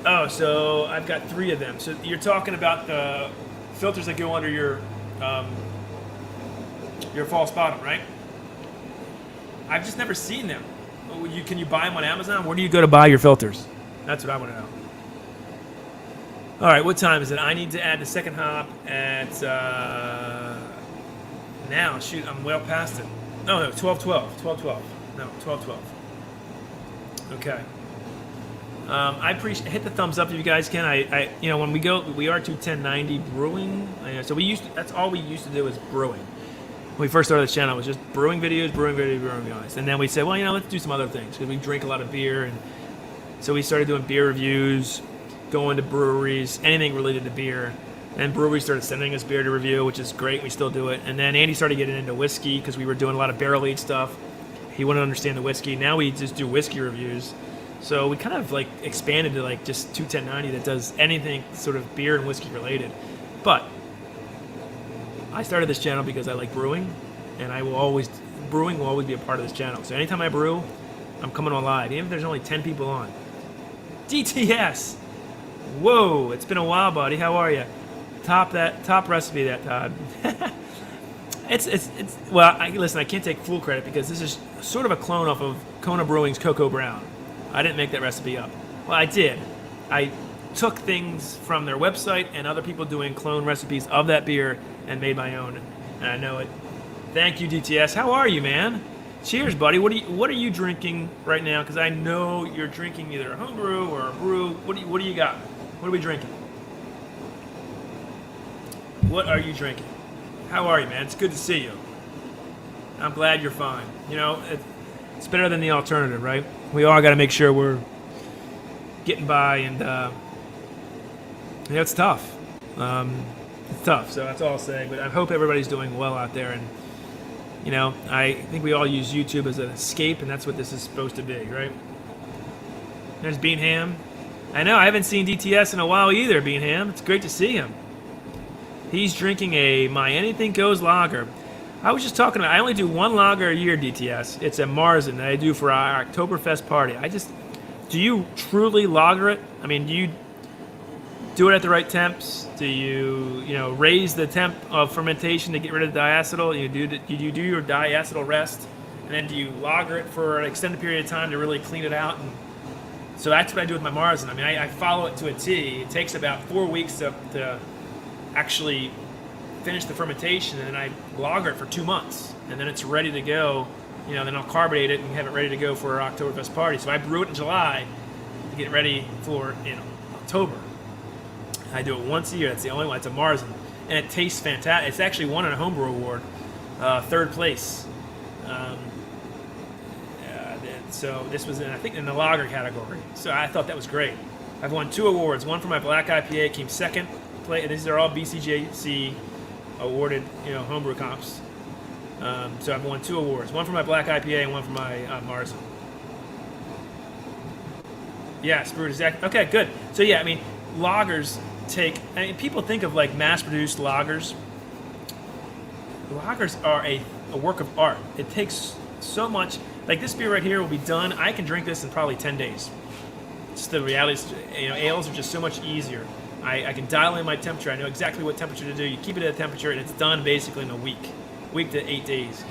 Oh, so I've got 3 of them. So you're talking about the filters that go under your You're a false bottom, right? I've just never seen them. Can you buy them on Amazon? Where do you go to buy your filters? That's what I want to know. All right, what time is it? I need to add the second hop at now. Shoot, I'm well past it. No, 12:12. 12:12. No, 12:12. Okay. I appreciate. Hit the thumbs up if you guys can. When we are to 1090 brewing. So that's all we used to do is brewing. When we first started this channel, it was just brewing videos, and then we said, well, let's do some other things because we drink a lot of beer, and so we started doing beer reviews, going to breweries, anything related to beer. And breweries started sending us beer to review, which is great. We still do it. And then Andy started getting into whiskey because we were doing a lot of barrel aged stuff. He wanted to understand the whiskey. Now we just do whiskey reviews. So we kind of like expanded to like just 21090 that does anything sort of beer and whiskey related. But I started this channel because I like brewing, and brewing will always be a part of this channel. So anytime I brew, I'm coming on live, even if there's only 10 people on. DTS! Whoa, it's been a while, buddy. How are you? Top recipe that Todd. Listen, I can't take full credit because this is sort of a clone off of Kona Brewing's Cocoa Brown. I didn't make that recipe up. Well, I did. I took things from their website and other people doing clone recipes of that beer and made my own, and I know it. Thank you, DTS. How are you, man? Cheers, buddy. What are you drinking right now? Because I know you're drinking either a homebrew or a brew. What do you got? What are we drinking? What are you drinking? How are you, man? It's good to see you. I'm glad you're fine. It's better than the alternative, right? We all got to make sure we're getting by, and it's tough. It's tough, so that's all I'll say. But I hope everybody's doing well out there, and I think we all use YouTube as an escape, and that's what this is supposed to be, right? There's Beanham. I know, I haven't seen DTS in a while either, Beanham. It's great to see him. He's drinking a My Anything Goes lager. I was just talking about, I only do one lager a year, DTS. It's a Marzen that I do for our Oktoberfest party. Do you truly lager it? I mean, do you do it at the right temps? Do you, raise the temp of fermentation to get rid of the diacetyl? You do your diacetyl rest, and then do you lager it for an extended period of time to really clean it out? And so that's what I do with my Marzen. I mean, I follow it to a T. It takes about 4 weeks to actually finish the fermentation, and then I lager it for 2 months, and then it's ready to go. Then I'll carbonate it and have it ready to go for our Oktoberfest party. So I brew it in July to get ready for October. I do it once a year. That's the only one. It's a Marzen, and it tastes fantastic. It's actually won a homebrew award, 3rd place. So this was I think in the lager category. So I thought that was great. I've won 2 awards. One for my black IPA, came 2nd place. These are all BCJC awarded, homebrew comps. So I've won 2 awards. One for my black IPA and one for my Marzen. Yeah, Steward, exactly. Okay, good. So yeah, I mean, lagers people think of like mass-produced lagers. Lagers are a work of art. It takes so much. Like this beer right here will be done. I can drink this in probably 10 days. It's the reality. Ales are just so much easier. I can dial in my temperature. I know exactly what temperature to do. You keep it at a temperature, and it's done basically in a week to 8 days.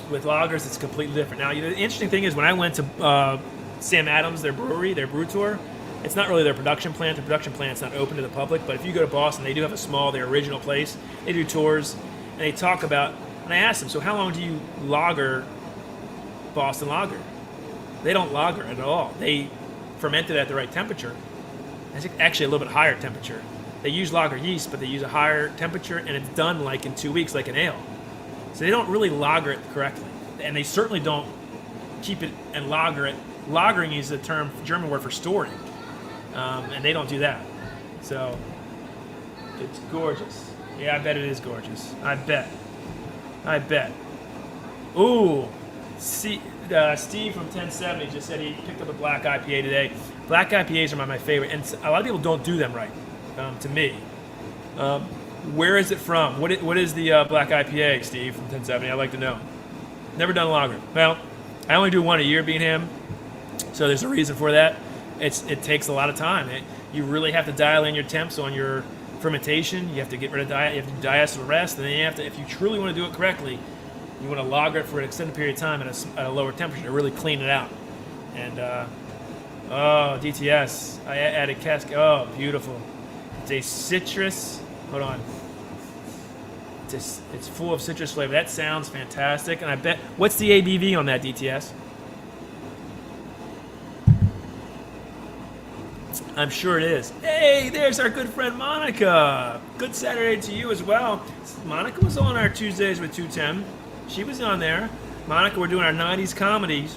With lagers, it's completely different. Now, the interesting thing is when I went to Sam Adams, their brewery, their brew tour, it's not really their production plant. The production plant's not open to the public, but if you go to Boston, they do have their original place. They do tours, and they talk about, and I asked them, so how long do you lager Boston lager? They don't lager it at all. They ferment it at the right temperature. It's actually a little bit higher temperature. They use lager yeast, but they use a higher temperature, and it's done like in 2 weeks, like an ale. So they don't really lager it correctly, and they certainly don't keep it and lager it. Lagering is the German word for storing, and they don't do that. So it's gorgeous. Yeah, I bet it is gorgeous. I bet. Ooh, Steve from 1070 just said he picked up a black IPA today. Black IPAs are my favorite, and a lot of people don't do them right. To me, where is it from? What is the black IPA, Steve from 1070? I'd like to know. Never done lager. Well, I only do one a year, Beanham, so there's a reason for that. It takes a lot of time. You really have to dial in your temps on your fermentation. You have to get rid of you have to do diacetyl rest, and then you have to, if you truly want to do it correctly, you want to lager it for an extended period of time at a lower temperature to really clean it out. And oh, DTS, I added cask. Oh, beautiful. It's a citrus. Hold on. It's full of citrus flavor. That sounds fantastic. And I bet, what's the ABV on that, DTS? I'm sure it is. Hey, there's our good friend Monica. Good Saturday to you as well. Monica was on our Tuesdays with 210. She was on there. Monica, we're doing our 90s comedies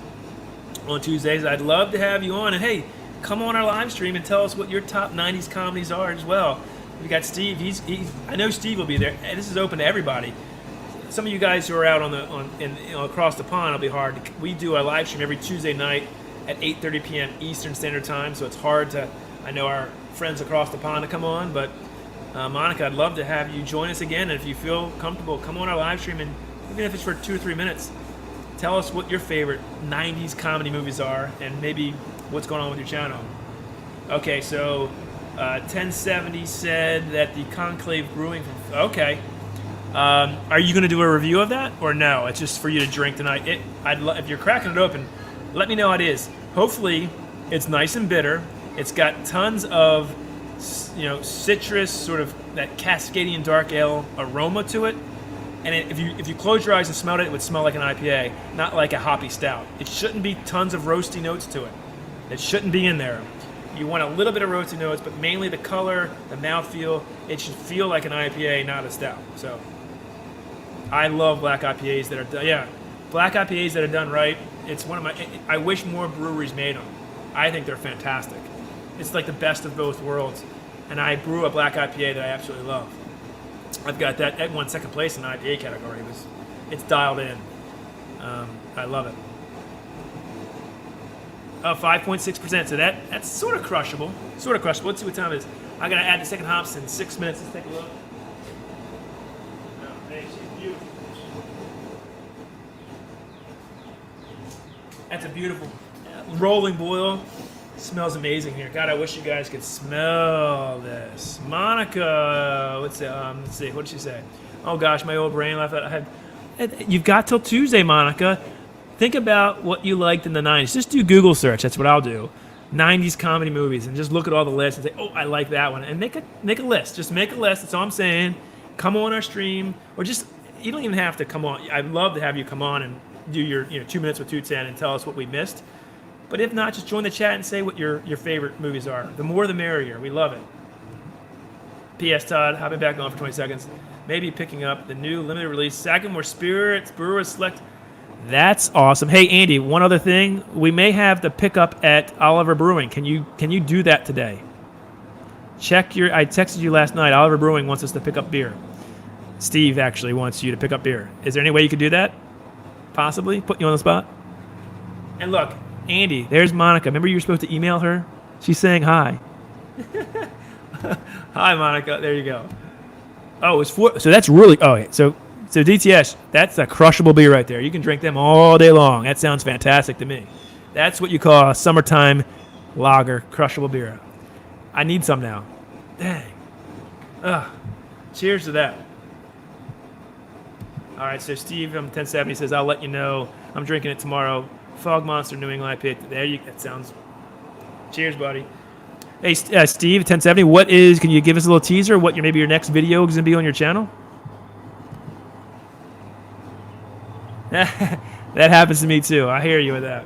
on Tuesdays. I'd love to have you on. And hey, come on our live stream and tell us what your top 90s comedies are as well. We got Steve. I know Steve will be there. And this is open to everybody. Some of you guys who are out across the pond, it'll be hard. We do a live stream every Tuesday night at 8:30 p.m. Eastern Standard Time, so it's hard to, I know, our friends across the pond to come on, but Monica, I'd love to have you join us again. And if you feel comfortable, come on our live stream, and even if it's for 2 or 3 minutes, tell us what your favorite 90s comedy movies are and maybe what's going on with your channel. Okay, so 1070 said that the Conclave Brewing. Okay. Are you going to do a review of that or no? It's just for you to drink tonight. If you're cracking it open, let me know how it is. Hopefully, it's nice and bitter. It's got tons of, citrus, sort of that Cascadian dark ale aroma to it. And if you close your eyes and smelled it, it would smell like an IPA, not like a hoppy stout. It shouldn't be tons of roasty notes to it. It shouldn't be in there. You want a little bit of roasty notes, but mainly the color, the mouthfeel. It should feel like an IPA, not a stout. So, I love black IPAs that are done. Yeah, black IPAs that are done right. It's one of my. I wish more breweries made them. I think they're fantastic. It's like the best of both worlds. And I brew a black IPA that I absolutely love. I've got that won second place in the IPA category. It's dialed in. I love it. 5.6%. So that's sort of crushable. Sort of crushable. Let's see what time it is. I gotta add the second hops in 6 minutes. Let's take a look. Oh, thanks. She's beautiful. That's a beautiful rolling boil. Smells amazing here. God, I wish you guys could smell this. Monica, let's see. What did she say? Oh gosh, my old brain left out. You've got till Tuesday, Monica. Think about what you liked in the 90s. Just do Google search. That's what I'll do. 90s comedy movies, and just look at all the lists and say, oh, I like that one. And make a list. Just make a list. That's all I'm saying. Come on our stream, or just, you don't even have to come on. I'd love to have you come on and do your 2 minutes with 210 and tell us what we missed. But if not, just join the chat and say what your favorite movies are. The more the merrier. We love it. P.S. Todd, hopping back on for 20 seconds. Maybe picking up the new limited release Sagamore Spirits Brewers Select. That's awesome. Hey, Andy, one other thing. We may have the pickup at Oliver Brewing. Can you do that today? I texted you last night. Oliver Brewing wants us to pick up beer. Steve actually wants you to pick up beer. Is there any way you could do that? Possibly? Put you on the spot? And look, Andy, there's Monica. Remember you were supposed to email her? She's saying hi. Hi, Monica. There you go. Oh, it's so that's really, so DTS, that's a crushable beer right there. You can drink them all day long. That sounds fantastic to me. That's what you call a summertime lager, crushable beer. I need some now. Dang. Cheers to that. All right, so Steve from 1070 says, I'll let you know. I'm drinking it tomorrow. Fog Monster New England IPA. That sounds. Cheers, buddy. Hey, Steve, 1070. Can you give us a little teaser? What maybe your next video is gonna be on your channel? That happens to me too. I hear you with that.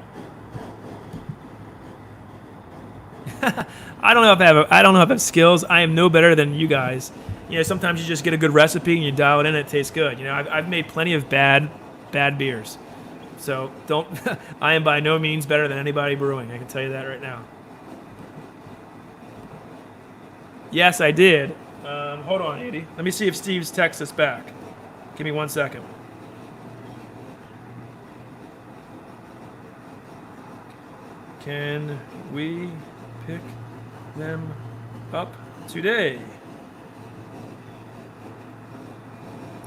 I don't know if I have skills. I am no better than you guys. Sometimes you just get a good recipe and you dial it in and it tastes good. I've made plenty of bad beers. So don't. I am by no means better than anybody brewing. I can tell you that right now. Yes, I did. Hold on, Andy. Let me see if Steve's texted us back. Give me 1 second. Can we pick them up today?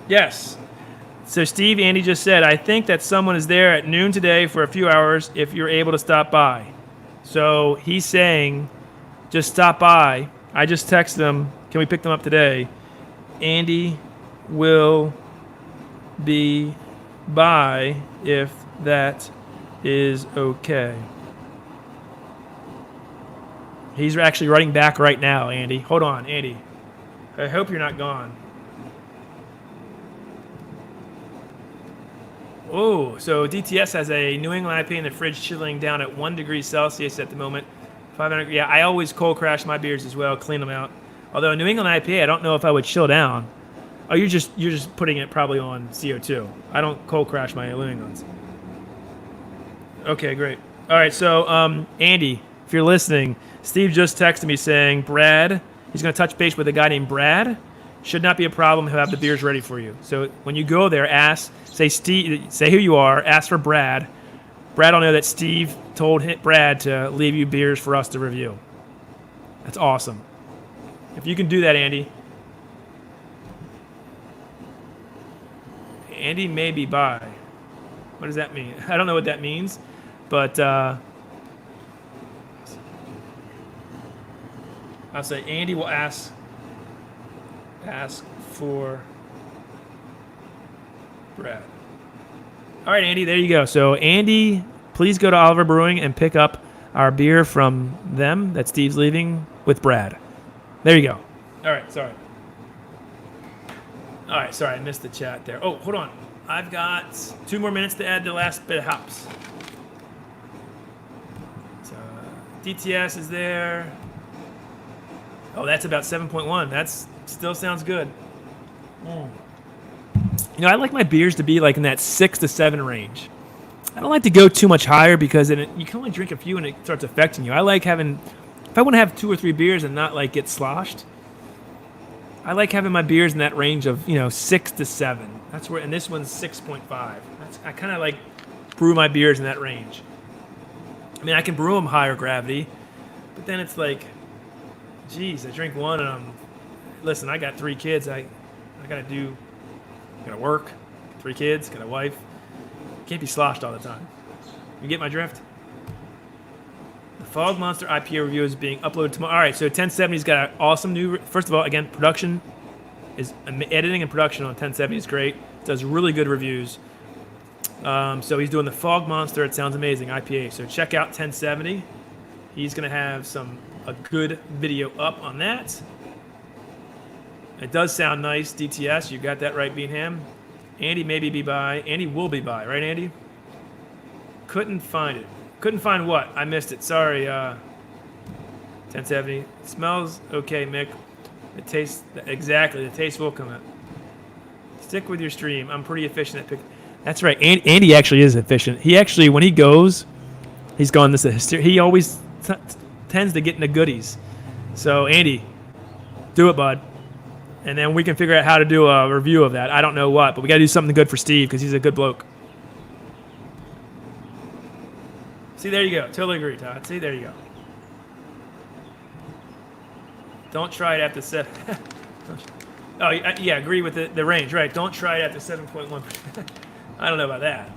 Yes. So Steve, Andy just said, I think that someone is there at noon today for a few hours if you're able to stop by. So he's saying, just stop by. I just texted him Can we pick them up today? Andy will be by if that is okay. He's actually writing back right now, Andy. Hold on, Andy. I hope you're not gone. Oh, so DTS has a New England IPA in the fridge chilling down at 1 degree Celsius at the moment. 500. Yeah, I always cold crash my beers as well, clean them out. Although a New England IPA, I don't know if I would chill down. Oh, you're just putting it probably on CO2. I don't cold crash my New Englands. Okay, great. All right, so Andy, if you're listening, Steve just texted me saying Brad, he's going to touch base with a guy named Brad. Should not be a problem. He'll have the beers ready for you. So when you go there, say Steve, say who you are, ask for Brad. Brad will know that Steve told Brad to leave you beers for us to review. That's awesome. If you can do that, Andy. Andy may be by. What does that mean? I don't know what that means, but I'll say Andy will ask for Brad. All right, Andy, there you go. So, Andy, please go to Oliver Brewing and pick up our beer from them that Steve's leaving with Brad. There you go. All right, sorry. All right, sorry, I missed the chat there. Oh, hold on. I've got 2 more minutes to add the last bit of hops. So, DTS is there. Oh, that's about 7.1. That's still sounds good. You know, I like my beers to be like in that 6 to 7 range. I don't like to go too much higher because you can only drink a few and it starts affecting you. I like having, if I want to have 2 or 3 beers and not like get sloshed, I like having my beers in that range of 6 to 7. That's where, and this one's 6.5. I kind of like brew my beers in that range. I mean, I can brew them higher gravity, but then it's like, geez, I drink one and listen, I got 3 kids. I gotta work. 3 kids, got a wife. Can't be sloshed all the time. You get my drift? The Fog Monster IPA review is being uploaded tomorrow. All right, so 1070's got an awesome new. First of all, again, production is editing and production on 1070 is great. It does really good reviews. So he's doing the Fog Monster. It sounds amazing IPA. So check out 1070. He's gonna have a good video up on that. It does sound nice, DTS. You got that right, Beanham. Andy maybe be by. Andy will be by, right, Andy? Couldn't find it. Couldn't find what? I missed it. Sorry, 1070. It smells okay, Mick. It tastes, exactly. The taste will come out. Stick with your stream. I'm pretty efficient at picking. That's right. Andy actually is efficient. He actually, when he goes, he's gone this hysteria. He always tends to get in the goodies. So, Andy, do it, bud. And then we can figure out how to do a review of that. I don't know what, but we got to do something good for Steve because he's a good bloke. See, there you go. Totally agree, Todd. See, there you go. Don't try it after 7. Oh, yeah, agree with the range, right. Don't try it after 7.1%. I don't know about that.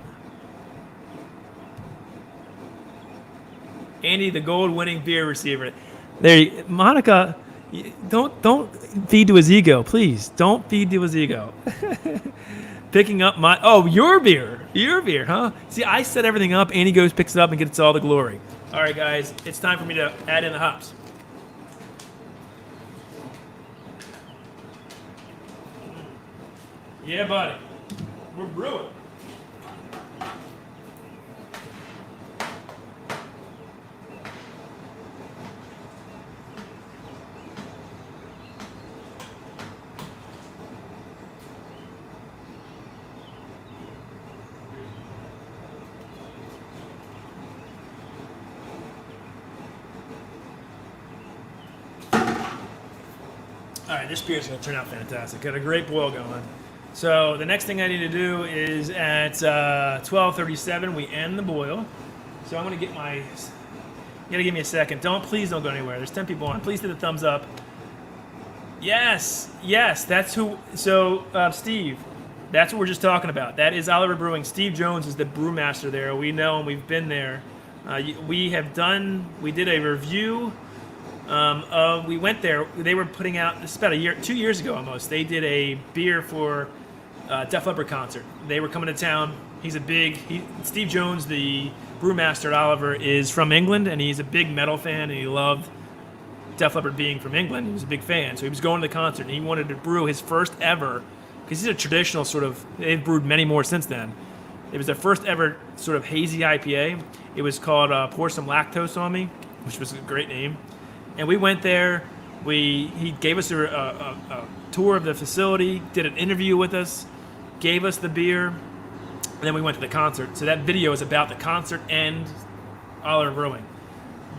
Andy, the gold-winning beer receiver. There, Monica, don't feed to his ego, please. Don't feed to his ego. Picking up your beer, huh? See, I set everything up. Andy goes, picks it up, and gets all the glory. All right, guys, it's time for me to add in the hops. Yeah, buddy. We're brewing. All right, this beer is going to turn out fantastic. Got a great boil going. So the next thing I need to do is at 12:37 we end the boil. So I'm going to get my. You got to give me a second. Please don't go anywhere. There's 10 people on. Please hit the thumbs up. Yes, that's who. So Steve, that's what we're just talking about. That is Oliver Brewing. Steve Jones is the brewmaster there. We know him. We've been there. We did a review We went there. They were putting out, this is about 2 years ago almost. They did a beer for Def Leppard concert. They were coming to town. Steve Jones, the brewmaster at Oliver, is from England, and he's a big metal fan, and he loved Def Leppard being from England. He was a big fan, so he was going to the concert, and he wanted to brew his first ever, because he's a traditional sort of, they've brewed many more since then. It was their first ever sort of hazy IPA. It was called Pour Some Lactose on Me, which was a great name. And we went there. He gave us a tour of the facility, did an interview with us, gave us the beer, and then we went to the concert. So that video is about the concert and Oliver Brewing.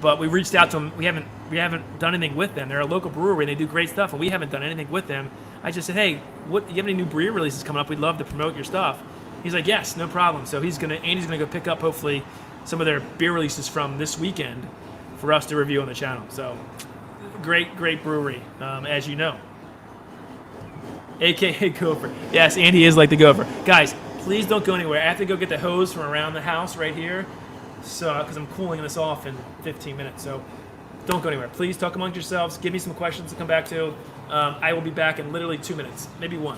But we reached out to them. We haven't done anything with them. They're a local brewery, and they do great stuff, and we haven't done anything with them. I just said, hey, you have any new beer releases coming up? We'd love to promote your stuff. He's like, yes, no problem. So Andy's gonna go pick up hopefully some of their beer releases from this weekend for us to review on the channel. So great brewery, as you know. AKA Gopher. Yes, Andy is like the Gopher. Guys, please don't go anywhere. I have to go get the hose from around the house right here, so because I'm cooling this off in 15 minutes. So don't go anywhere. Please talk amongst yourselves. Give me some questions to come back to. I will be back in literally 2 minutes, maybe one.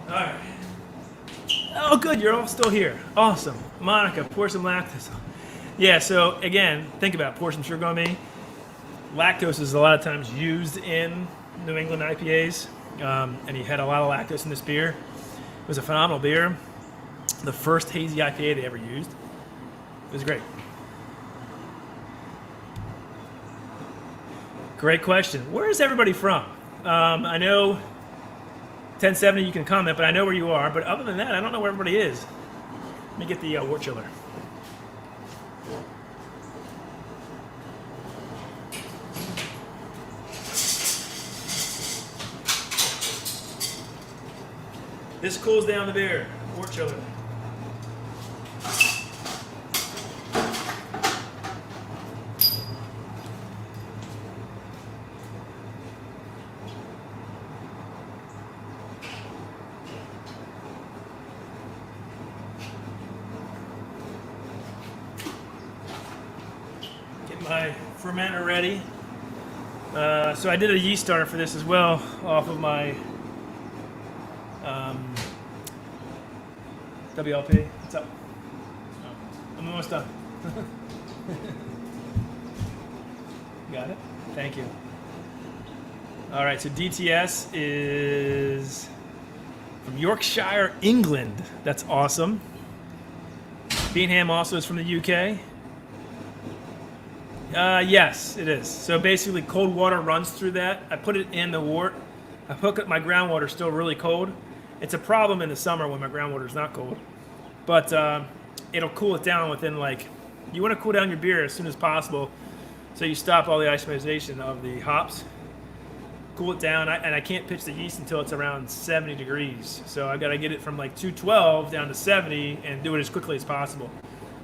All right. Oh, good. You're all still here. Awesome. Monica, pour some lactose. Yeah, so again, think about it. Pour some sugar on me. Lactose is a lot of times used in New England IPAs, and he had a lot of lactose in this beer. It was a phenomenal beer. The first hazy IPA they ever used. It was great. Great question. Where is everybody from? I know 1070 you can comment, but I know where you are. But other than that, I don't know where everybody is. Let me get the wort chiller. This cools down the beer. Wort chiller. My fermenter ready. So I did a yeast starter for this as well off of my WLP. What's up? Oh, I'm almost done. Got it? Thank you. All right, so DTS is from Yorkshire, England. That's awesome. Beanham also is from the UK. Yes, it is. So basically cold water runs through that. I put it in the wort. I hook up my groundwater still really cold. It's a problem in the summer when my groundwater is not cold. But it'll cool it down within you want to cool down your beer as soon as possible so you stop all the isomerization of the hops. Cool it down, and I can't pitch the yeast until it's around 70 degrees. So I've got to get it from 212 down to 70 and do it as quickly as possible.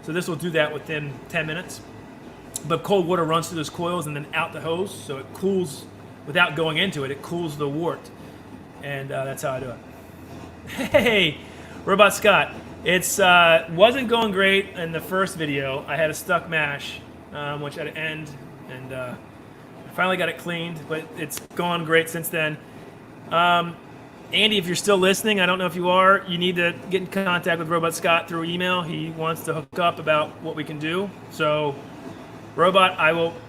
So this will do that within 10 minutes. But cold water runs through those coils and then out the hose, so it cools without going into it. It cools the wort, and that's how I do it. Hey, Robot Scott. It's wasn't going great in the first video. I had a stuck mash, which had to end, and I finally got it cleaned, but it's gone great since then. Andy, if you're still listening, I don't know if you are, you need to get in contact with Robot Scott through email. He wants to hook up about what we can do. So, Robot,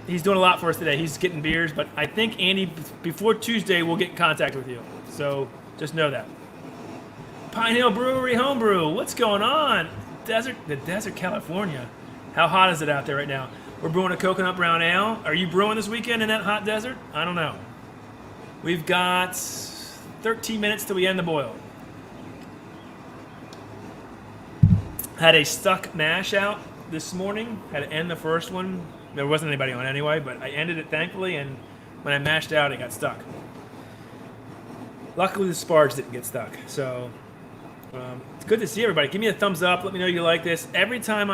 he's doing a lot for us today. He's getting beers, but I think Andy, before Tuesday, will get in contact with you. So just know that. Pine Hill Brewery Homebrew. What's going on? The desert, California. How hot is it out there right now? We're brewing a coconut brown ale. Are you brewing this weekend in that hot desert? I don't know. We've got 13 minutes till we end the boil. Had a stuck mash out this morning. Had to end the first one. There wasn't anybody on anyway, but I ended it thankfully, and when I mashed out, it got stuck. Luckily, the sparge didn't get stuck. So it's good to see everybody. Give me a thumbs up. Let me know you like this. Every time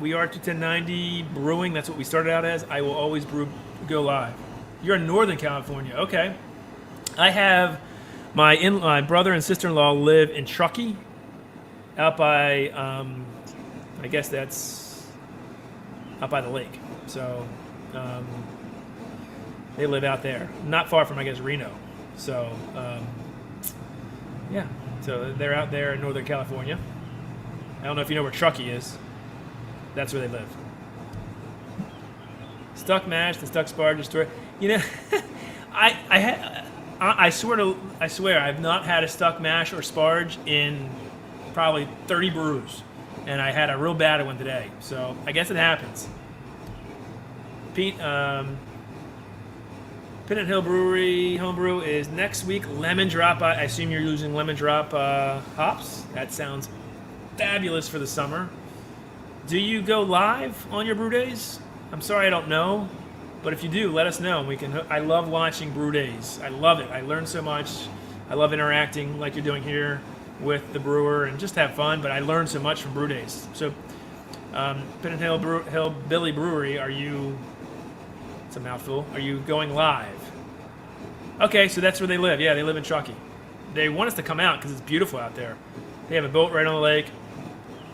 we are to 1090 brewing, that's what we started out as, I will always go live. You're in Northern California. Okay. I have my brother and sister-in-law live in Truckee, out by, I guess that's out by the lake. So they live out there, not far from, I guess, Reno. So yeah, so they're out there in Northern California. I don't know if you know where Truckee is. That's where they live. Stuck mash, the stuck sparge story. You know, I swear I've not had a stuck mash or sparge in probably 30 brews, and I had a real bad one today. So I guess it happens. Pete, Pennant Hill Brewery Homebrew is next week. Lemon drop. I assume you're using lemon drop hops. That sounds fabulous for the summer. Do you go live on your brew days? I'm sorry, I don't know, but if you do, let us know. I love watching brew days. I love it. I learn so much. I love interacting like you're doing here with the brewer and just have fun. But I learn so much from brew days. So, Pennant Hill Billy Brewery, are you? It's a mouthful. Are you going live? Okay, so that's where they live. Yeah, they live in Truckee. They want us to come out because it's beautiful out there. They have a boat right on the lake.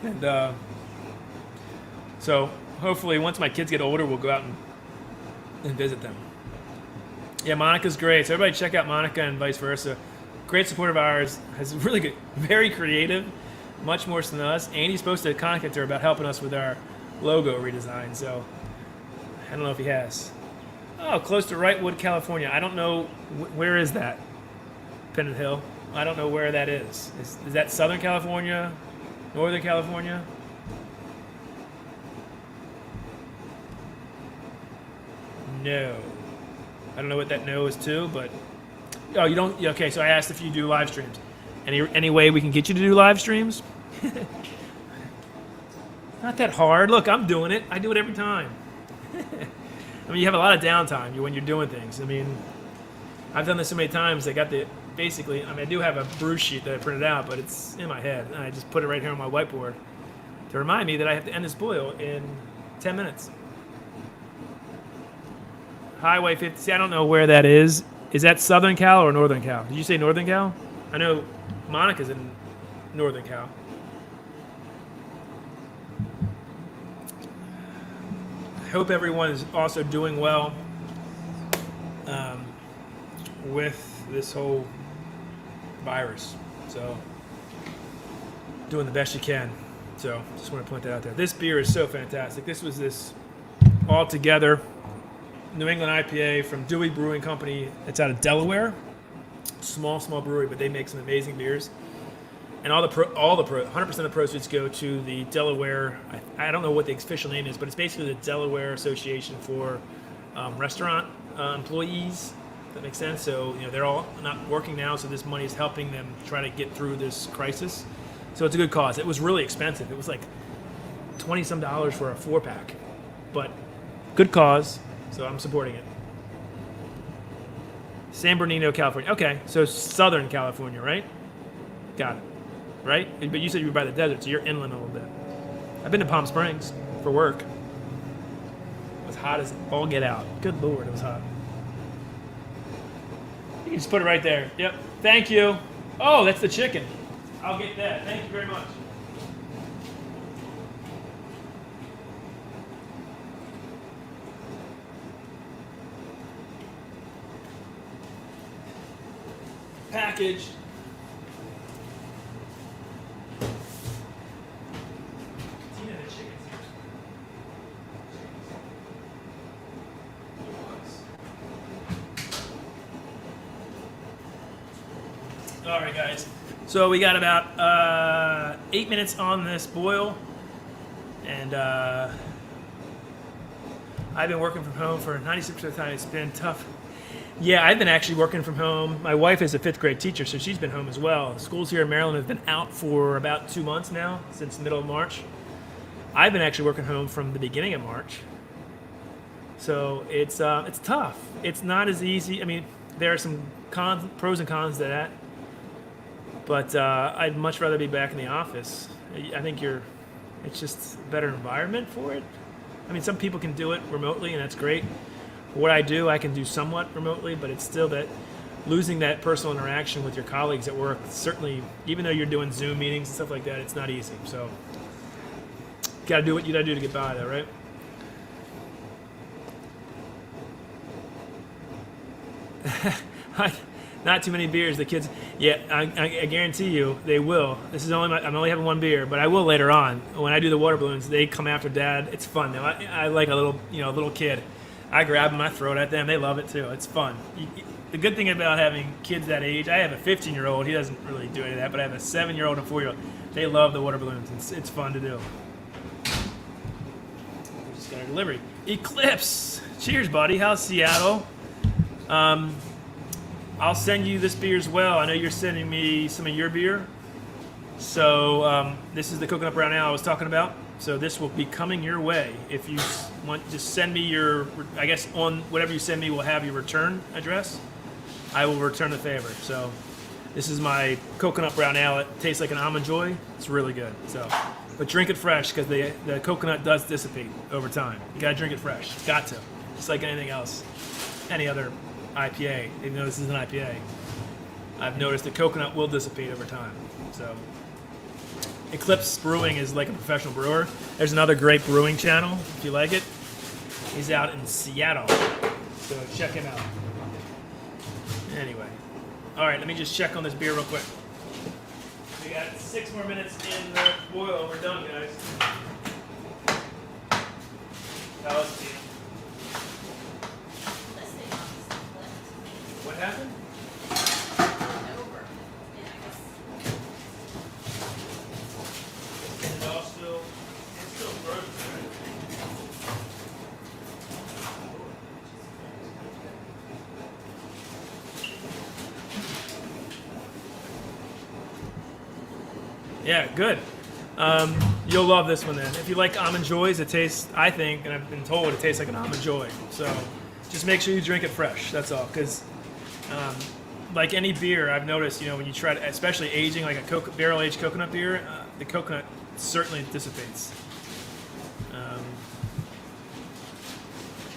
And so hopefully once my kids get older, we'll go out and visit them. Yeah, Monica's great. So everybody check out Monica and vice versa. Great support of ours. Has really good, very creative, much more than us. Andy's supposed to contact her about helping us with our logo redesign. So I don't know if he has. Oh, close to Wrightwood, California. I don't know, where is that? Pennant Hill. I don't know where that is. Is that Southern California? Northern California? No. I don't know what that no is too, but... Oh, you don't... Okay, so I asked if you do live streams. Any way we can get you to do live streams? Not that hard. Look, I'm doing it. I do it every time. I mean, you have a lot of downtime when you're doing things. I mean, I've done this so many times. I got basically, I do have a brew sheet that I printed out, but it's in my head. And I just put it right here on my whiteboard to remind me that I have to end this boil in 10 minutes. Highway 50. See, I don't know where that is. Is that Southern Cal or Northern Cal? Did you say Northern Cal? I know Monica's in Northern Cal. I hope everyone is also doing well with this whole virus. So, doing the best you can. So, just want to point that out there. This beer is so fantastic. This was this all together New England IPA from Dewey Brewing Company. It's out of Delaware. Small brewery, but they make some amazing beers. And 100% of the proceeds go to the Delaware. I don't know what the official name is, but it's basically the Delaware Association for Restaurant Employees. If that makes sense. So they're all not working now, so this money is helping them try to get through this crisis. So it's a good cause. It was really expensive. It was like $20-some for a 4-pack, but good cause. So I'm supporting it. San Bernardino, California. Okay, so Southern California, right? Got it. Right? But you said you were by the desert, so you're inland a little bit. I've been to Palm Springs for work. It was hot as all get out. Good Lord, it was hot. You can just put it right there. Yep. Thank you. Oh, that's the chicken. I'll get that. Thank you very much. Package. All right, guys. So we got about 8 minutes on this boil, and I've been working from home for 96% of the time. It's been tough. Yeah, I've been actually working from home. My wife is a 5th grade teacher, so she's been home as well. Schools here in Maryland have been out for about 2 months now, since the middle of March. I've been actually working home from the beginning of March. So it's tough. It's not as easy. I mean, there are some pros and cons to that. But I'd much rather be back in the office. I think it's just a better environment for it. I mean, some people can do it remotely, and that's great. What I do, I can do somewhat remotely, but it's still that losing that personal interaction with your colleagues at work, certainly, even though you're doing Zoom meetings and stuff like that, it's not easy. So, you gotta do what you gotta do to get by, though, right? Not too many beers. The kids, yeah, I guarantee you they will. This is I'm only having one beer, but I will later on. When I do the water balloons, they come after Dad. It's fun. I like a little kid. I grab them, I throw it at them. They love it too. It's fun. The good thing about having kids that age, I have a 15-year-old. He doesn't really do any of that, but I have a 7-year-old and a 4-year-old. They love the water balloons. It's fun to do. We just got a delivery. Eclipse. Cheers, buddy. How's Seattle? I'll send you this beer as well. I know you're sending me some of your beer. So this is the coconut brown ale I was talking about. So this will be coming your way. If you want, just send me your, I guess on whatever you send me will have your return address. I will return the favor. So this is my coconut brown ale. It tastes like an almond joy. It's really good. So, but drink it fresh because the coconut does dissipate over time. You gotta drink it fresh. Got to. Just like anything else, any other IPA, even though this is an IPA, I've noticed that coconut will dissipate over time. So Eclipse Brewing is like a professional brewer. There's another great brewing channel, if you like it. He's out in Seattle, so check him out. Anyway, all right, let me just check on this beer real quick. We got 6 more minutes in the boil. We're done, guys. How's it? What happened? It's still frozen, right? Yeah, good. You'll love this one then. If you like almond joys, it tastes, I think, and I've been told it tastes like an almond joy. So just make sure you drink it fresh. That's all. Because like any beer, I've noticed, when you try to, especially aging, like a barrel-aged coconut beer, the coconut certainly dissipates.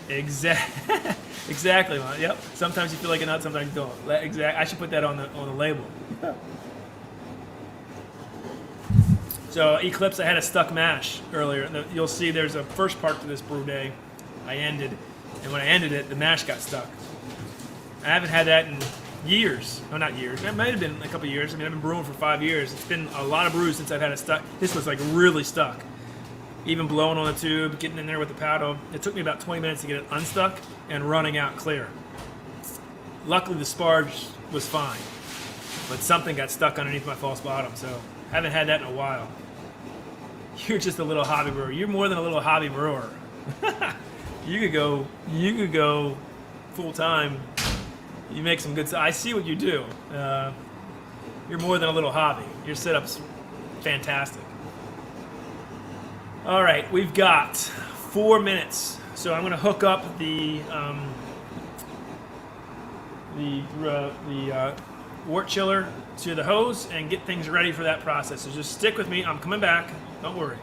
Exactly. Yep. Sometimes you feel like a nut, sometimes you don't. I should put that on the label. So Eclipse, I had a stuck mash earlier. You'll see there's a first part to this brew day I ended, and when I ended it, the mash got stuck. I haven't had that in years. No, not years. It might have been a couple of years. I mean, I've been brewing for 5 years. It's been a lot of brews since I've had it stuck. This was like really stuck. Even blowing on the tube, getting in there with the paddle. It took me about 20 minutes to get it unstuck and running out clear. Luckily, the sparge was fine, but something got stuck underneath my false bottom, so I haven't had that in a while. You're just a little hobby brewer. You're more than a little hobby brewer. You could go full time. You make some good stuff. I see what you do. You're more than a little hobby. Your setup's fantastic. All right, we've got 4 minutes, so I'm going to hook up the wort chiller to the hose and get things ready for that process. So just stick with me. I'm coming back. Don't worry.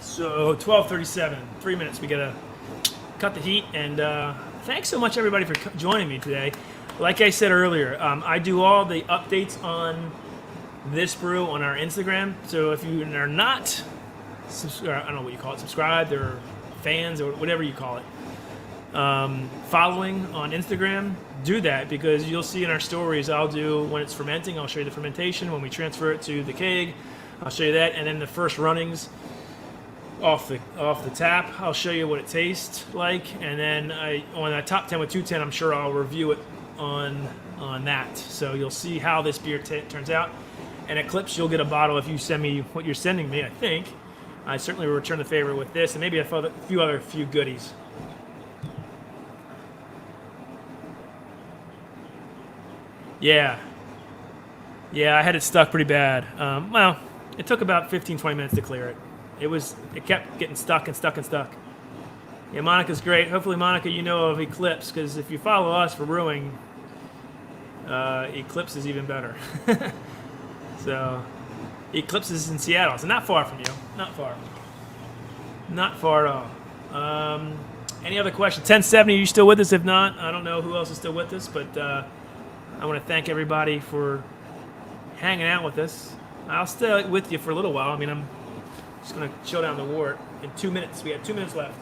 So 12:37, 3 minutes. We gotta cut the heat, and thanks so much everybody for joining me today. like I said earlier, I do all the updates on this brew on our Instagram. So if you are not, I don't know what you call it, subscribed or fans or whatever you call it, following on Instagram, do that, because you'll see in our stories I'll do when it's fermenting. I'll show you the fermentation. When we transfer it to the keg, I'll show you that, and then the first runnings off the tap, I'll show you what it tastes like, and then on that top 10 with 210, I'm sure I'll review it on that. So you'll see how this beer turns out. And Eclipse, you'll get a bottle if you send me what you're sending me. I think I certainly will return the favor with this, and maybe a few other goodies. Yeah, I had it stuck pretty bad. Well, it took about 15-20 minutes to clear it. It kept getting stuck and stuck and stuck. Yeah, Monica's great. Hopefully, Monica, you know of Eclipse, because if you follow us for brewing, Eclipse is even better. So, Eclipse is in Seattle, so not far from you. Not far. Not far at all. Any other questions? 1070, are you still with us? If not, I don't know who else is still with us, but I want to thank everybody for hanging out with us. I'll stay with you for a little while. I mean, I'm just going to chill down the wort in 2 minutes. We have 2 minutes left.